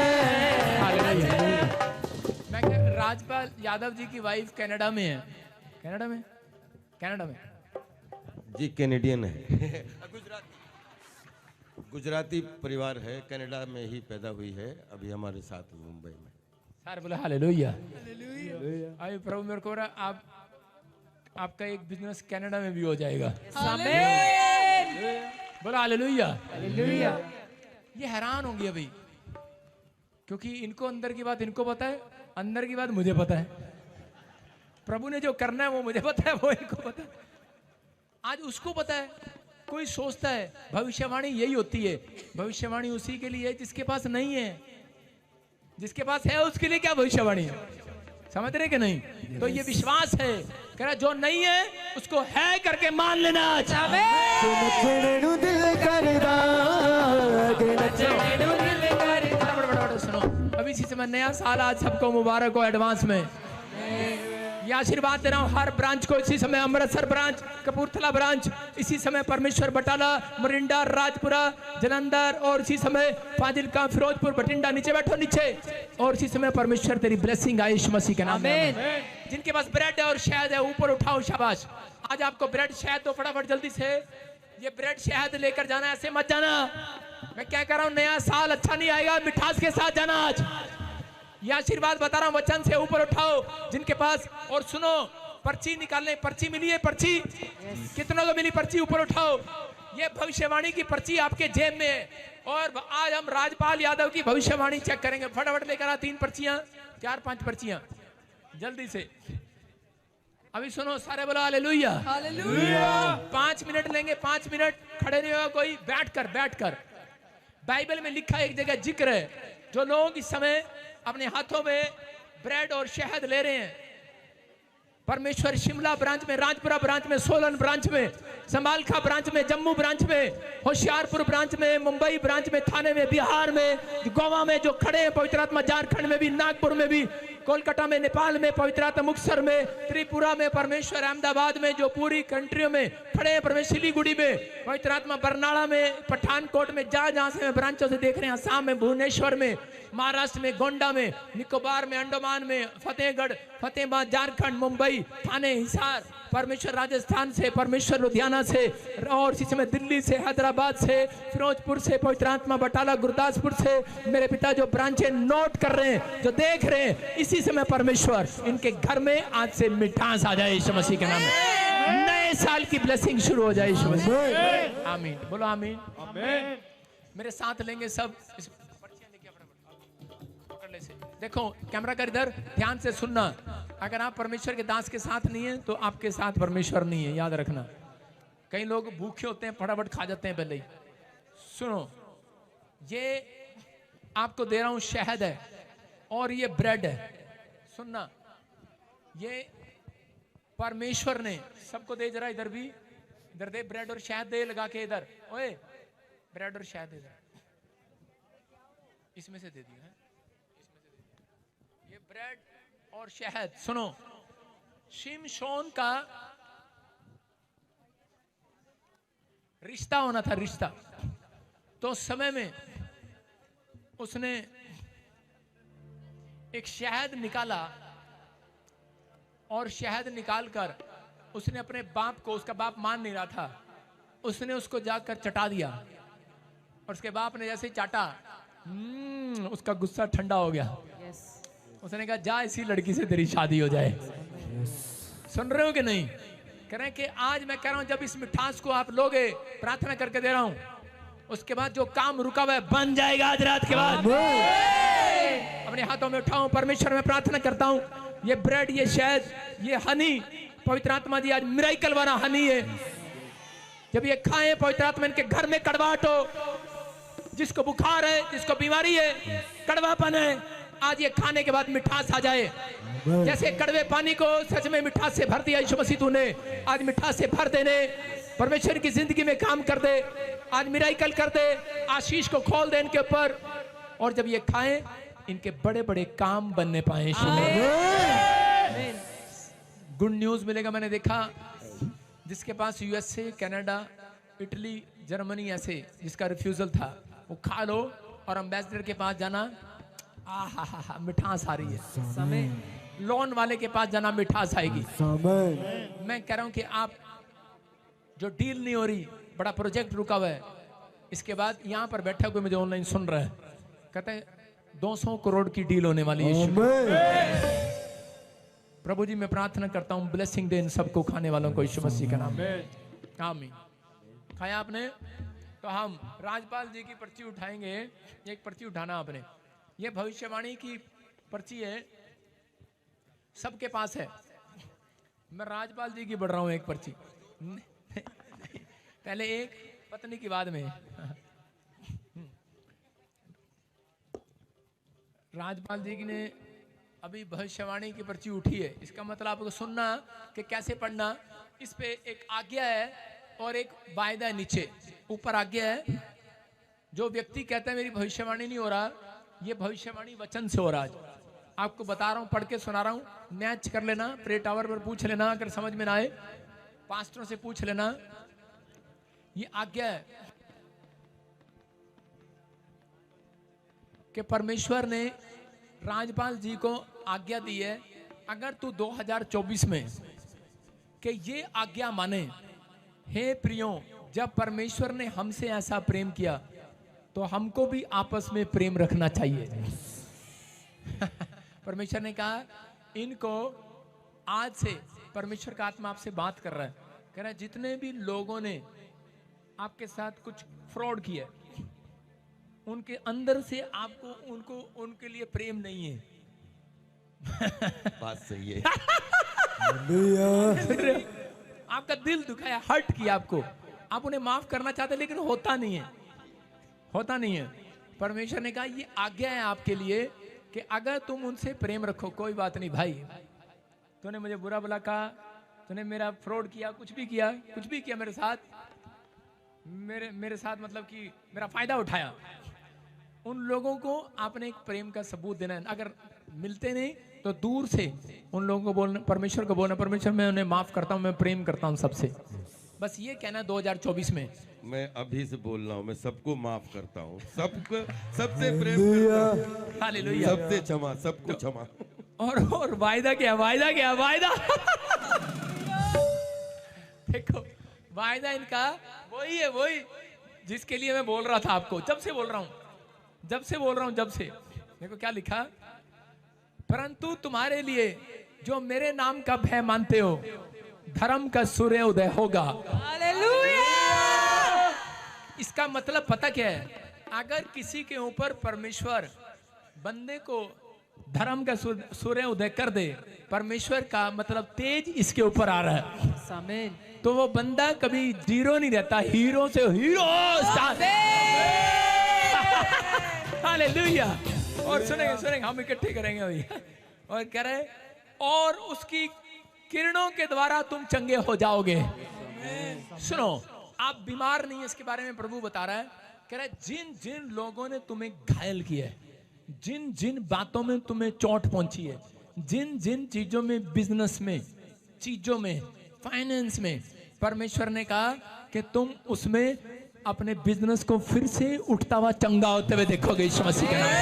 [SPEAKER 1] मैं क्या, राजपाल यादव जी की वाइफ कनाडा में है। कनाडा में, कनाडा में
[SPEAKER 4] जी कैनेडियन है। गुजराती परिवार है, कनाडा में ही पैदा हुई है, अभी हमारे साथ मुंबई में।
[SPEAKER 1] सारे बोले हालेलुया। अभी प्रभु मेरे को आप आपका एक बिजनेस कनाडा में भी हो जाएगा। बोलो हालेलुया, हालेलुया। ये हैरान होंगी अभी, क्योंकि इनको अंदर की बात इनको पता है, अंदर की बात मुझे पता है। प्रभु ने जो करना है वो मुझे पता है, वो इनको पता है। आज उसको पता है। कोई सोचता है भविष्यवाणी यही होती है, भविष्यवाणी उसी के लिए है जिसके पास नहीं है। जिसके पास है उसके लिए क्या भविष्यवाणी है? समझ रहे कि नहीं? तो ये विश्वास है, कह रहा जो नहीं है उसको है करके मान लेना।
[SPEAKER 5] नचने नू दिल करदा, नचने नू दिल करदा।
[SPEAKER 1] सुनो, अभी इसी समय नया साल, आज सबको मुबारक हो एडवांस में। ये आशीर्वाद दे रहा हूँ हर ब्रांच को इसी समय, अमृतसर ब्रांच, कपूरथला ब्रांच, इसी समय परमेश्वर, बटाला, मोरिंडा, राजपुरा, जलंधर, और इसी समय फाजिलका, फिरोजपुर, बठिंडा। नीचे बैठो नीचे। और इसी समय परमेश्वर तेरी ब्लेसिंग आए यीशु मसीह के नाम में। जिनके पास ब्रेड है और शहद है ऊपर उठाओ, शाबाश। आज आपको ब्रेड शहद तो फटाफट जल्दी से ये ब्रेड शहद लेकर जाना, ऐसे मत जाना। मैं क्या कह रहा हूँ, नया साल अच्छा नहीं आएगा, मिठास के साथ जाना। आज ये आशीर्वाद बता रहा हूँ, वचन से ऊपर उठाओ जिनके पास। और सुनो, पर्ची निकालने, पर्ची मिली है, पर्ची कितनों को मिली? पर्ची ऊपर उठाओ। ये भविष्यवाणी की पर्ची आपके जेब में है। और आज हम राजपाल यादव की भविष्यवाणी चेक करेंगे। फटाफट लेकर आ 3 पर्चियां, 4-5 पर्चियां जल्दी से। अभी सुनो, सारे बोलो हालेलुया, हालेलुया। 5 मिनट लेंगे, 5 मिनट। खड़े नहीं होगा कोई, बैठकर। बाइबल में लिखा एक जगह जिक्र है, जो लोग इस समय अपने हाथों में ब्रेड और शहद ले रहे हैं, परमेश्वर शिमला ब्रांच में, राजपुरा ब्रांच में, सोलन ब्रांच में, संभालखा ब्रांच में, जम्मू ब्रांच में, होशियारपुर ब्रांच में, मुंबई ब्रांच में, थाने में, बिहार में, गोवा में जो खड़े हैं, पवित्र आत्मा झारखंड में भी, नागपुर में भी, कोलकाता में, नेपाल में, पवित्र आत्मा मुक्तसर में, त्रिपुरा में, परमेश्वर अहमदाबाद में, जो पूरी कंट्रियों में खड़े हैं, परमेश्वर सिलीगुड़ी में, पवित्र आत्मा बरनाला में, पठानकोट में, जहां से मैं ब्रांचों से देख रहे हैं, असम में, भुवनेश्वर में, महाराष्ट्र में, गोंडा में, निकोबार में, अंडमान में, फतेहगढ़, फतेहाबाद, झारखंड, मुंबई, थाने, हिसार, परमेश्वर राजस्थान से, परमेश्वर लुधियाना से, और इसी समय दिल्ली से, हैदराबाद से, फिरोजपुर से, पवित्र आत्मा बटाला, गुरदासपुर से, मेरे पिता जो ब्रांचें नोट कर रहे हैं, जो देख रहे हैं, इसी समय परमेश्वर इनके घर में आज से मिठास आ जाए यीशु मसीह के नाम में। नए साल की ब्लेसिंग शुरू हो जाए यीशु मसीह। आमीन, बोलो आमीन। मेरे साथ लेंगे सब। देखो कैमरा कर इधर, ध्यान से सुनना। अगर आप परमेश्वर के दास के साथ नहीं है तो आपके साथ परमेश्वर नहीं है, याद रखना। कई लोग भूखे होते हैं, फटाफट खा जाते हैं पहले ही। सुनो, ये आपको दे रहा हूं, शहद है और ये ब्रेड है। सुनना, ये परमेश्वर ने सबको दे, जरा इधर भी, इधर दे ब्रेड और शहद दे लगा के, इधर ओए ब्रेड और शहद इधर, इसमें से दे दिया है, इसमें से दे दिया। ये ब्रेड और शहद, सुनो, शिमशोन का रिश्ता होना था, रिश्ता। तो उस समय में उसने एक शहद निकाला और शहद निकालकर उसने अपने बाप को, उसका बाप मान नहीं रहा था, उसने उसको जाकर चटा दिया और उसके बाप ने जैसे ही चाटा, उसका गुस्सा ठंडा हो गया। उसने कहा जा इसी लड़की से तेरी शादी हो जाए। सुन रहे हो कि नहीं? कह रहे हैं कि आज मैं कह रहा हूं जब इस मिठास को आप लोगे, प्रार्थना करके दे रहा हूं, उसके बाद जो काम रुका हुआ है बन जाएगा आज रात के बाद। अपने हाथों में उठाऊं, परमेश्वर में प्रार्थना करता हूं, ये ब्रेड, ये शहद, ये हनी, पवित्र आत्मा जी आज मिराकल वाला हनी है, जब ये खाएं पवित्र आत्मा इनके घर में कड़वाहट हो, जिसको बुखार है, जिसको बीमारी है, कड़वापन है, आज ये खाने के बाद मिठास आ जाए। जैसे कड़वे पानी को सच में मिठास से भर दिया यीशु मसीह तूने, आज मिठास से भर देने, परमेश्वर की जिंदगी में काम कर दे, आज मिराकल कर दे, आशीष को खोल दे इनके ऊपर, और जब ये खाएं इनके बड़े बड़े काम बनने पाए। गुड न्यूज मिलेगा। मैंने देखा जिसके पास यूएसए, कनाडा, इटली, जर्मनी ऐसे जिसका रिफ्यूजल था, वो खा लो और एम्बेसडर के पास जाना, आहा मिठास आ रही है। समय लोन वाले के पास जाना, मिठास आएगी। मैं कह रहा हूं कि आप जो डील नहीं हो रही, बड़ा प्रोजेक्ट रुका हुआ है, इसके बाद यहाँ पर बैठा कोई मुझे ऑनलाइन सुन रहा है, कहते हैं 200 करोड़ की डील होने वाली है। प्रभु जी मैं प्रार्थना करता हूँ ब्लेसिंग दे इन सबको, खाने वालों को यीशु मसीह का नाम में, आमीन। खाया आपने? तो हम राजपाल जी की पर्ची उठाएंगे। एक पर्ची उठाना आपने, ये भविष्यवाणी की पर्ची है, सबके पास है। मैं राजपाल जी की बढ़ रहा हूँ एक पर्ची, पहले एक पत्नी की बाद में। राजपाल जी की ने अभी भविष्यवाणी की पर्ची उठी है, इसका मतलब आपको सुनना कि कैसे पढ़ना। इस पे एक आज्ञा है और एक वायदा है। नीचे ऊपर आज्ञा है, जो व्यक्ति कहता है मेरी भविष्यवाणी नहीं हो रहा, ये भविष्यवाणी वचन से हो रहा है। आपको बता रहा हूँ, पढ़ के सुना रहा हूँ, मैच कर लेना, प्रे टावर पर पूछ लेना, अगर समझ में ना आए पास्टरों से पूछ लेना। ये आज्ञा है कि परमेश्वर ने राजपाल जी को आज्ञा दी है, अगर तू 2024 में कि ये आज्ञा माने, हे प्रियो, जब परमेश्वर ने हमसे ऐसा प्रेम किया तो हमको भी आपस में प्रेम रखना चाहिए। परमेश्वर ने कहा इनको, आज से परमेश्वर का आत्मा आपसे बात कर रहा है, कह रहा है जितने भी लोगों ने आपके साथ कुछ फ्रॉड किया, उनके अंदर से आपको उनके लिए प्रेम नहीं है।
[SPEAKER 4] बात सही है।
[SPEAKER 1] आपका दिल दुखाया, हर्ट किया आपको, आप उन्हें माफ करना चाहते लेकिन होता नहीं है, होता नहीं है। परमेश्वर ने कहा ये आज्ञा है आपके लिए कि अगर तुम उनसे प्रेम रखो, कोई बात नहीं भाई, तूने मुझे बुरा भला कहा, तूने मेरा फ्रॉड किया, कुछ भी किया, कुछ भी किया मेरे साथ, मेरे साथ मतलब कि मेरा फायदा उठाया, उन लोगों को आपने एक प्रेम का सबूत देना है। अगर मिलते नहीं तो दूर से उन लोगों को बोलना, परमेश्वर को बोलना, परमेश्वर मैं उन्हें माफ करता हूं, मैं प्रेम करता हूं सबसे। बस ये कहना 2024 में।
[SPEAKER 4] मैं अभी से बोल रहा हूँ, मैं सबको माफ करता हूँ, सबको, सबसे प्रेम करता हूँ,
[SPEAKER 1] हालेलुया,
[SPEAKER 4] सबसे क्षमा, सबको क्षमा।
[SPEAKER 1] और वायदा क्या, वायदा क्या, वायदा देखो वायदा इनका वही है, वही जिसके लिए मैं बोल रहा था आपको, जब से बोल रहा हूँ, जब से बोल रहा हूं, जब से। देखो क्या लिखा, परंतु तुम्हारे लिए जो मेरे नाम का भय मानते हो, धर्म का सूर्य उदय होगा। हालेलुया। इसका मतलब पता क्या है, अगर किसी के ऊपर परमेश्वर बंदे को धर्म का सूर्य उदय कर दे, परमेश्वर का मतलब तेज इसके ऊपर आ रहा है, तो वो बंदा कभी जीरो नहीं रहता, हीरो से हीरो हालेलुया। और सुनेंगे हम इकट्ठे करेंगे अभी, और कह रहे और उसकी किरणों के द्वारा तुम चंगे हो जाओगे। सुनो, आप बीमार नहीं है, इसके बारे में प्रभु बता रहा है। कह रहा है जिन जिन लोगों ने तुम्हें घायल किया है, जिन जिन बातों में तुम्हें चोट पहुंची है, जिन जिन चीजों में, बिजनेस में, चीजों में, फाइनेंस में, परमेश्वर ने कहा कि तुम उसमें अपने बिजनेस को फिर से उठता हुआ चंगा होते हुए देखोगे यीशु मसीह के नाम में।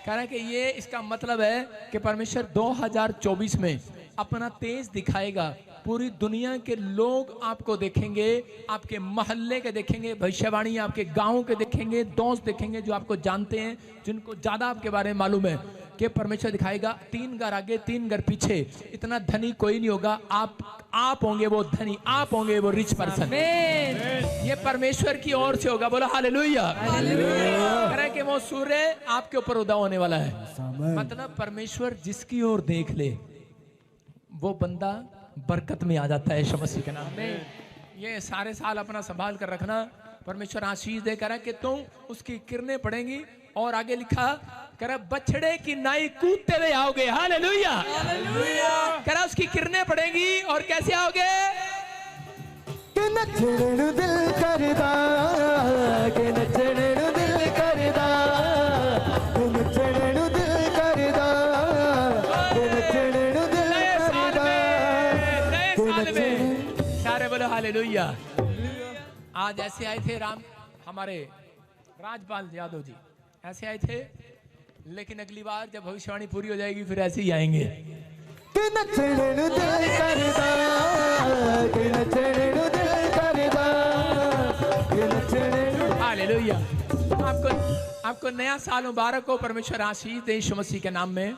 [SPEAKER 1] कह रहा है कि ये इसका मतलब है कि परमेश्वर 2024 में अपना तेज दिखाएगा। पूरी दुनिया के लोग आपको देखेंगे, आपके मोहल्ले के देखेंगे, भविष्यवाणी आपके गांव के देखेंगे, दोस्त देखेंगे जो आपको जानते हैं, जिनको ज्यादा आपके बारे में मालूम है, कि परमेश्वर दिखाएगा 3 घर आगे 3 घर पीछे इतना धनी कोई नहीं होगा। आप होंगे वो धनी, आप होंगे वो रिच पर्सन। ये परमेश्वर की ओर से होगा। बोलो हालेलुया। कह रहा है कि वो सूर्य आपके ऊपर उदय होने वाला है। मतलब परमेश्वर जिसकी ओर देख ले वो बंदा बरकत में आ जाता है यीशु मसीह के नाम में। ये सारे साल अपना संभाल कर रखना। परमेश्वर आशीष दे कर कि तुम उसकी किरणें पड़ेंगी। और आगे लिखा कर बछड़े की नाई कूदते हुए आओगे। हालेलुया। करा उसकी किरणें पड़ेंगी और कैसे आओगे?
[SPEAKER 5] कि नचने नु दिल करदा, कि नचने नु दिल करदा, कि नचने नु दिल करदा, कि नचने नु दिल करदा।
[SPEAKER 1] नए साल में सारे बोलो हालेलुया। आज ऐसे आए थे हमारे राजपाल यादव जी ऐसे आए थे, लेकिन अगली बार जब भविष्यवाणी पूरी हो जाएगी फिर ऐसे ही आएंगे।
[SPEAKER 5] कि नचने नु दिल करदा, कि नचने नु दिल करदा, कि नचने नु।
[SPEAKER 1] हालेलुया। आपको नया साल मुबारक हो। परमेश्वर आशीष दे यीशु मसीह के नाम में।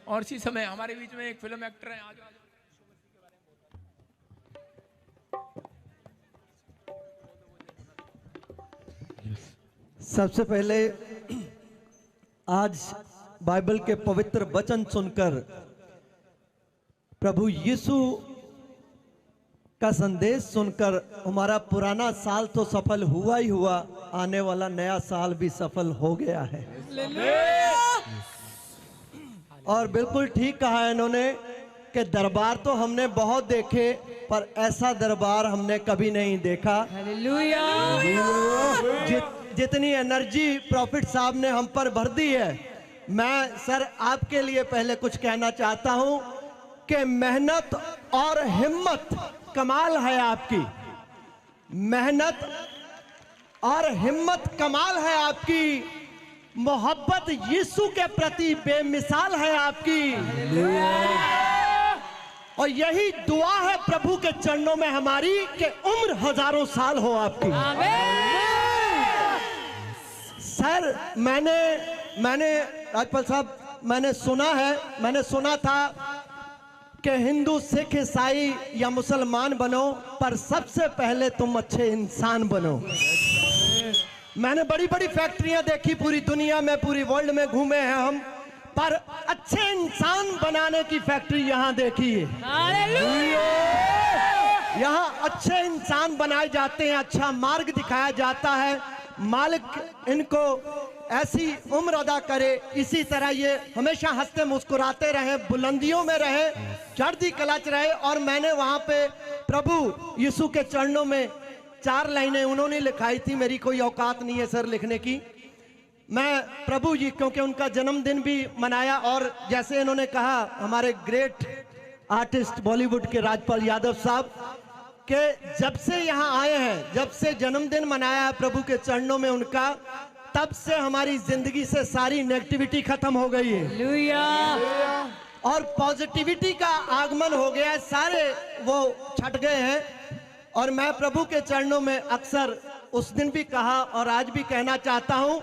[SPEAKER 1] और इसी समय हमारे बीच में एक फिल्म एक्टर है।
[SPEAKER 5] सबसे पहले आज बाइबल के पवित्र वचन सुनकर प्रभु यीशु का संदेश सुनकर हमारा पुराना साल तो सफल हुआ ही हुआ, आने वाला नया साल भी सफल हो गया है। और बिल्कुल ठीक कहा है इन्होंने कि दरबार तो हमने बहुत देखे पर ऐसा दरबार हमने कभी नहीं देखा। जितनी एनर्जी प्रॉफिट साहब ने हम पर भर दी है, मैं सर आपके लिए पहले कुछ कहना चाहता हूं कि मेहनत और हिम्मत कमाल है आपकी। मेहनत और हिम्मत कमाल है आपकी। मोहब्बत यीशु के प्रति बेमिसाल है आपकी। और यही दुआ है प्रभु के चरणों में हमारी कि उम्र हजारों साल हो आपकी। सर मैंने राजपाल साहब मैंने सुना था कि हिंदू सिख ईसाई या मुसलमान बनो पर सबसे पहले तुम अच्छे इंसान बनो। मैंने बड़ी बड़ी फैक्ट्रियां देखी पूरी दुनिया में, पूरी वर्ल्ड में घूमे हैं हम, पर अच्छे इंसान बनाने की फैक्ट्री यहाँ देखी है। यहाँ अच्छे इंसान बनाए जाते हैं, अच्छा मार्ग दिखाया जाता है। मालिक इनको ऐसी उम्र अदा करे, इसी तरह ये हमेशा हंसते मुस्कुराते रहे, बुलंदियों में रहे, चढ़ती कलच रहे। और मैंने वहां पे प्रभु यीशु के चरणों में 4 लाइनें उन्होंने लिखाई थी। मेरी कोई औकात नहीं है सर लिखने की। मैं प्रभु जी, क्योंकि उनका जन्मदिन भी मनाया, और जैसे इन्होंने कहा हमारे ग्रेट आर्टिस्ट बॉलीवुड के राजपाल यादव साहब कि जब से यहाँ आए हैं, जब से जन्मदिन मनाया है प्रभु के चरणों में उनका, तब से हमारी जिंदगी से सारी नेगेटिविटी खत्म हो गई है और पॉजिटिविटी का आगमन हो गया है। सारे वो छट गए हैं। और मैं प्रभु के चरणों में अक्सर उस दिन भी कहा और आज भी कहना चाहता हूं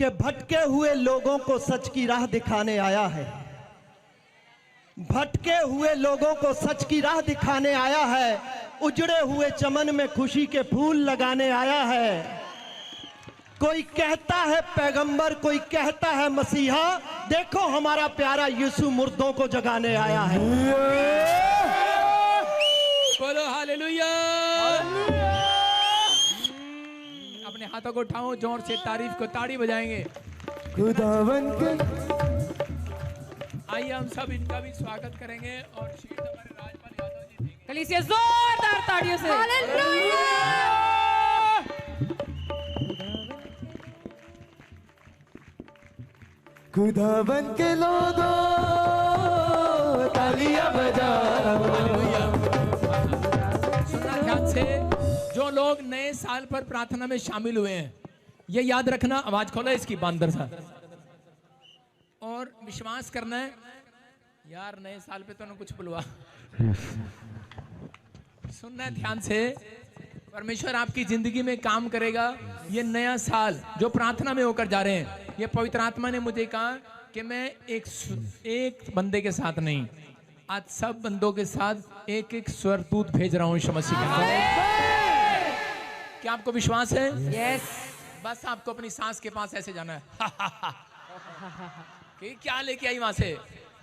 [SPEAKER 5] कि भटके हुए लोगों को सच की राह दिखाने आया है। भटके हुए लोगों को सच की राह दिखाने आया है। उजड़े हुए चमन में खुशी के फूल लगाने आया है। कोई कहता है पैगंबर, कोई कहता है मसीहा, देखो हमारा प्यारा यीशु मुर्दों को जगाने आया है।
[SPEAKER 1] बोलो हालेलुया। अपने हाथों को उठाओ, जोर से तारीफ को ताड़ी बजाएंगे।
[SPEAKER 5] खुदावन के
[SPEAKER 1] आइए हम सब इनका भी स्वागत करेंगे और शीट हमारे राजपाल यादव जी देंगे।
[SPEAKER 2] कलीसिया जोरदार ताड़ियों से।
[SPEAKER 6] खुदावन के लोगों तालियां बजाओ।
[SPEAKER 1] सुनना ध्यान से, जो लोग नए साल पर प्रार्थना में शामिल हुए हैं, ये याद रखना, आवाज खोला इसकी बांदर सा, और विश्वास करना है यार नए साल पे तो ना कुछ बुलवा। सुनना ध्यान से, परमेश्वर आपकी जिंदगी में काम करेगा। ये नया साल जो प्रार्थना में होकर जा रहे हैं, ये पवित्र आत्मा ने मुझे कहा कि मैं एक बंदे के साथ नहीं, आज सब बंदों के साथ एक एक स्वरदूत भेज रहा हूं यीशु मसीह के नाम में। क्या आपको विश्वास है?
[SPEAKER 2] यस।
[SPEAKER 1] बस आपको अपनी सांस के पास ऐसे जाना है कि क्या लेके आई वहां से,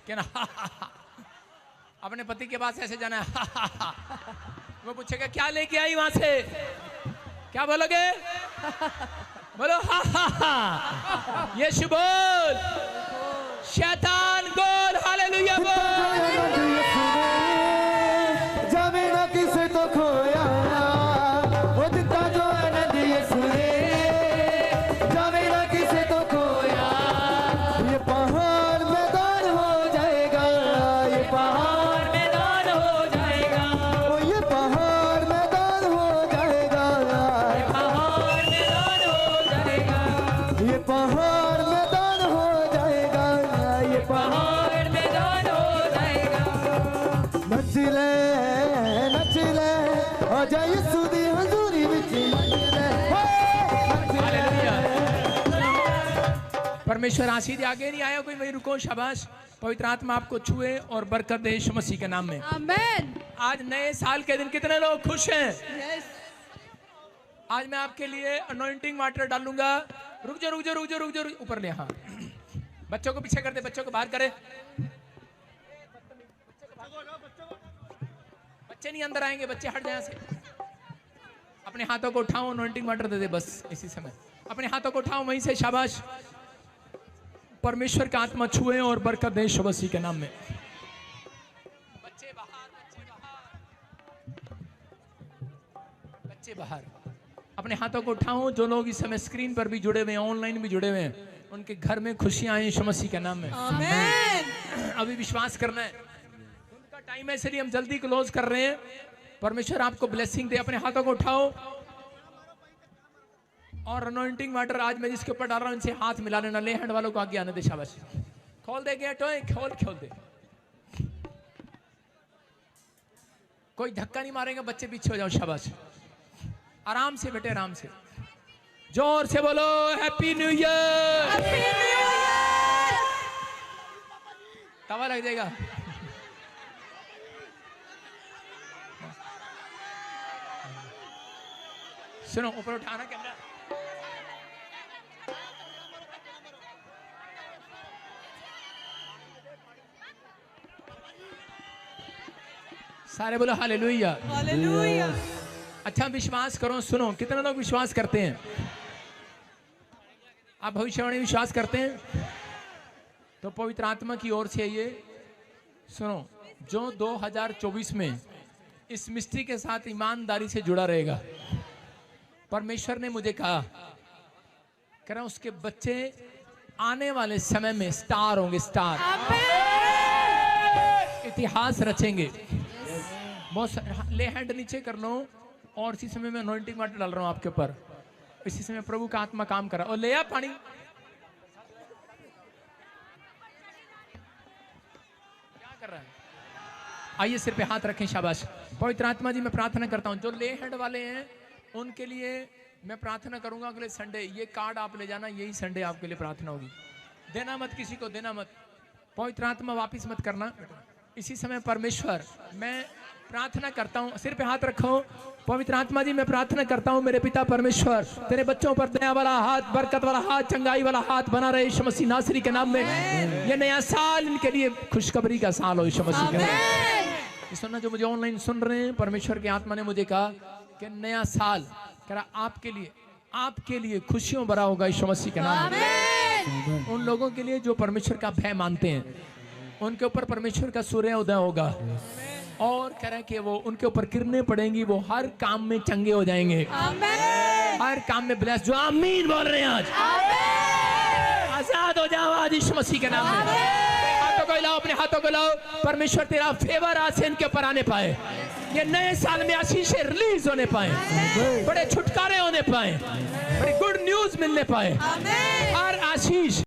[SPEAKER 1] क्या ना अपने पति के पास ऐसे जाना है वो पूछेगा क्या लेके आई वहां से, क्या बोलोगे? बोलो हा हा हा। यीशु बोल, शैतान गोल, हालेलुया बोल।
[SPEAKER 6] जावे ना किसे तो खोया, वो दिता जो आनंद यीशु ने। जावे ना किसे तो खोया, ये पहाड़ मैदान हो जाएगा, ये पहाड़
[SPEAKER 2] मैदान हो जाएगा,
[SPEAKER 6] ओ ये पहाड़ मैदान हो जाएगा,
[SPEAKER 2] पहाड़ मैदान हो जाएगा,
[SPEAKER 6] ये पहाड़ मैदान हो जाएगा, ये
[SPEAKER 2] पहाड़ मैदान हो जाएगा।
[SPEAKER 6] नच ले आ जा यीशु दी हजूरी विच नच ले,
[SPEAKER 1] हालेलुया। परमेश्वर आशीष दे, आगे नहीं आया कोई, वही रुको, शाबाश। पवित्र आत्मा आपको छुए और बरकत दे यीशु मसीह के नाम में।
[SPEAKER 3] आमेन।
[SPEAKER 1] आज नए साल के दिन कितने लोग खुश हैं?
[SPEAKER 3] यस।
[SPEAKER 1] आज मैं आपके लिए अनॉइंटिंग वाटर डालूंगा। रुक जा रुक जा रुक जा रुक जा, ऊपर ले, हाँ। बच्चों को पीछे कर दे, बच्चों को बाहर करे, बच्चे नहीं अंदर आएंगे, बच्चे हट जाए यहाँ से। अपने हाथों को उठाओ, अनॉइंटिंग वाटर दे दे बस इसी समय। अपने हाथों को उठाओ वहीं से, शाबाश। परमेश्वर का आत्मा छुए और बरकत दे यीशु मसीह के नाम में। बच्चे बाहर, बच्चे बाहर, बच्चे बाहर। अपने हाथों को उठाओ। जो लोग इस समय स्क्रीन पर भी जुड़े हुए हैं, ऑनलाइन भी जुड़े हुए हैं, उनके घर में खुशियां आए यीशु मसीह के नाम में।
[SPEAKER 3] आमेन।
[SPEAKER 1] अभी विश्वास करना है, उनका टाइम है, इसलिए हम जल्दी क्लोज कर रहे हैं। परमेश्वर आपको ब्लेसिंग दे। अपने हाथों को उठाओ और अनॉइंटिंग वाटर आज मैं जिसके ऊपर डाल रहा हूं, इनसे हाथ मिला लेना। ले हैंड वालों को आगे आने दे, शाबाश। खोल दे गेट, खोल दे। कोई धक्का नहीं मारेगा, बच्चे पीछे हो जाओ, शाबाश। आराम से बेटे, आराम से। जोर से बोलो हैप्पी न्यू ईयर। तवा लग जाएगा। सुनो, ऊपर उठाना कैमरा। सारे बोलो हालेलुया।
[SPEAKER 3] हालेलुया।
[SPEAKER 1] अच्छा विश्वास करो। सुनो, कितने लोग विश्वास करते हैं? आप भविष्यवाणी विश्वास करते हैं? तो पवित्र आत्मा की ओर से ये सुनो, जो 2024 में इस मिस्ट्री के साथ ईमानदारी से जुड़ा रहेगा, परमेश्वर ने मुझे कहा, कह रहा उसके बच्चे आने वाले समय में स्टार होंगे, स्टार, इतिहास रचेंगे। बहुत ले हैंड नीचे कर लो, और इसी समय में अनॉइंटिंग वाटर डाल रहा हूं आपके ऊपर। इसी समय प्रभु का आत्मा काम कर रहा है। और ले आ पानी। क्या कर रहा है? आइए सिर पे हाथ रखें, शाबाश। पवित्र आत्मा जी, मैं प्रार्थना करता हूं, जो ले हैंड वाले हैं उनके लिए मैं प्रार्थना करूंगा। अगले संडे ये कार्ड आप ले जाना, यही संडे आपके लिए प्रार्थना होगी। देना मत, किसी को देना मत। पवित्र आत्मा वापिस मत करना। इसी समय परमेश्वर, मैं प्रार्थना करता हूँ, सिर पे हाथ रखो। पवित्र आत्मा जी, मैं प्रार्थना करता हूँ, मेरे पिता परमेश्वर, तेरे बच्चों पर दया वाला हाथ, बरकत वाला हाथ, चंगाई वाला हाथ बना रहे यीशु मसीह नासरी के नाम में। ये नया साल इनके लिए खुशखबरी का साल हो यीशु मसीह के नाम में। सुनना, जो मुझे ऑनलाइन सुन रहे हैं, परमेश्वर की आत्मा ने मुझे कहा कि नया साल कह रहा आपके लिए खुशियों भरा होगा यीशु मसीह के नाम में। उन लोगों के लिए जो परमेश्वर का भय मानते हैं, उनके ऊपर परमेश्वर का सूर्य उदय होगा और कह रहे हैं कि वो उनके ऊपर किरणें पड़ेंगी, वो हर काम में चंगे हो जाएंगे, हर काम में ब्लेस। जो आमीन बोल रहे हैं आज, आजाद हो जाओ आज यीशु मसीह के नाम में। हाथों को हिलाओ, अपने हाथों को हिलाओ। परमेश्वर तेरा फेवर आज से इनके ऊपर आने पाए, ये नए साल में आशीषें रिलीज होने पाए, बड़े छुटकारे होने पाए, बड़ी गुड न्यूज मिलने पाए, हर आशीष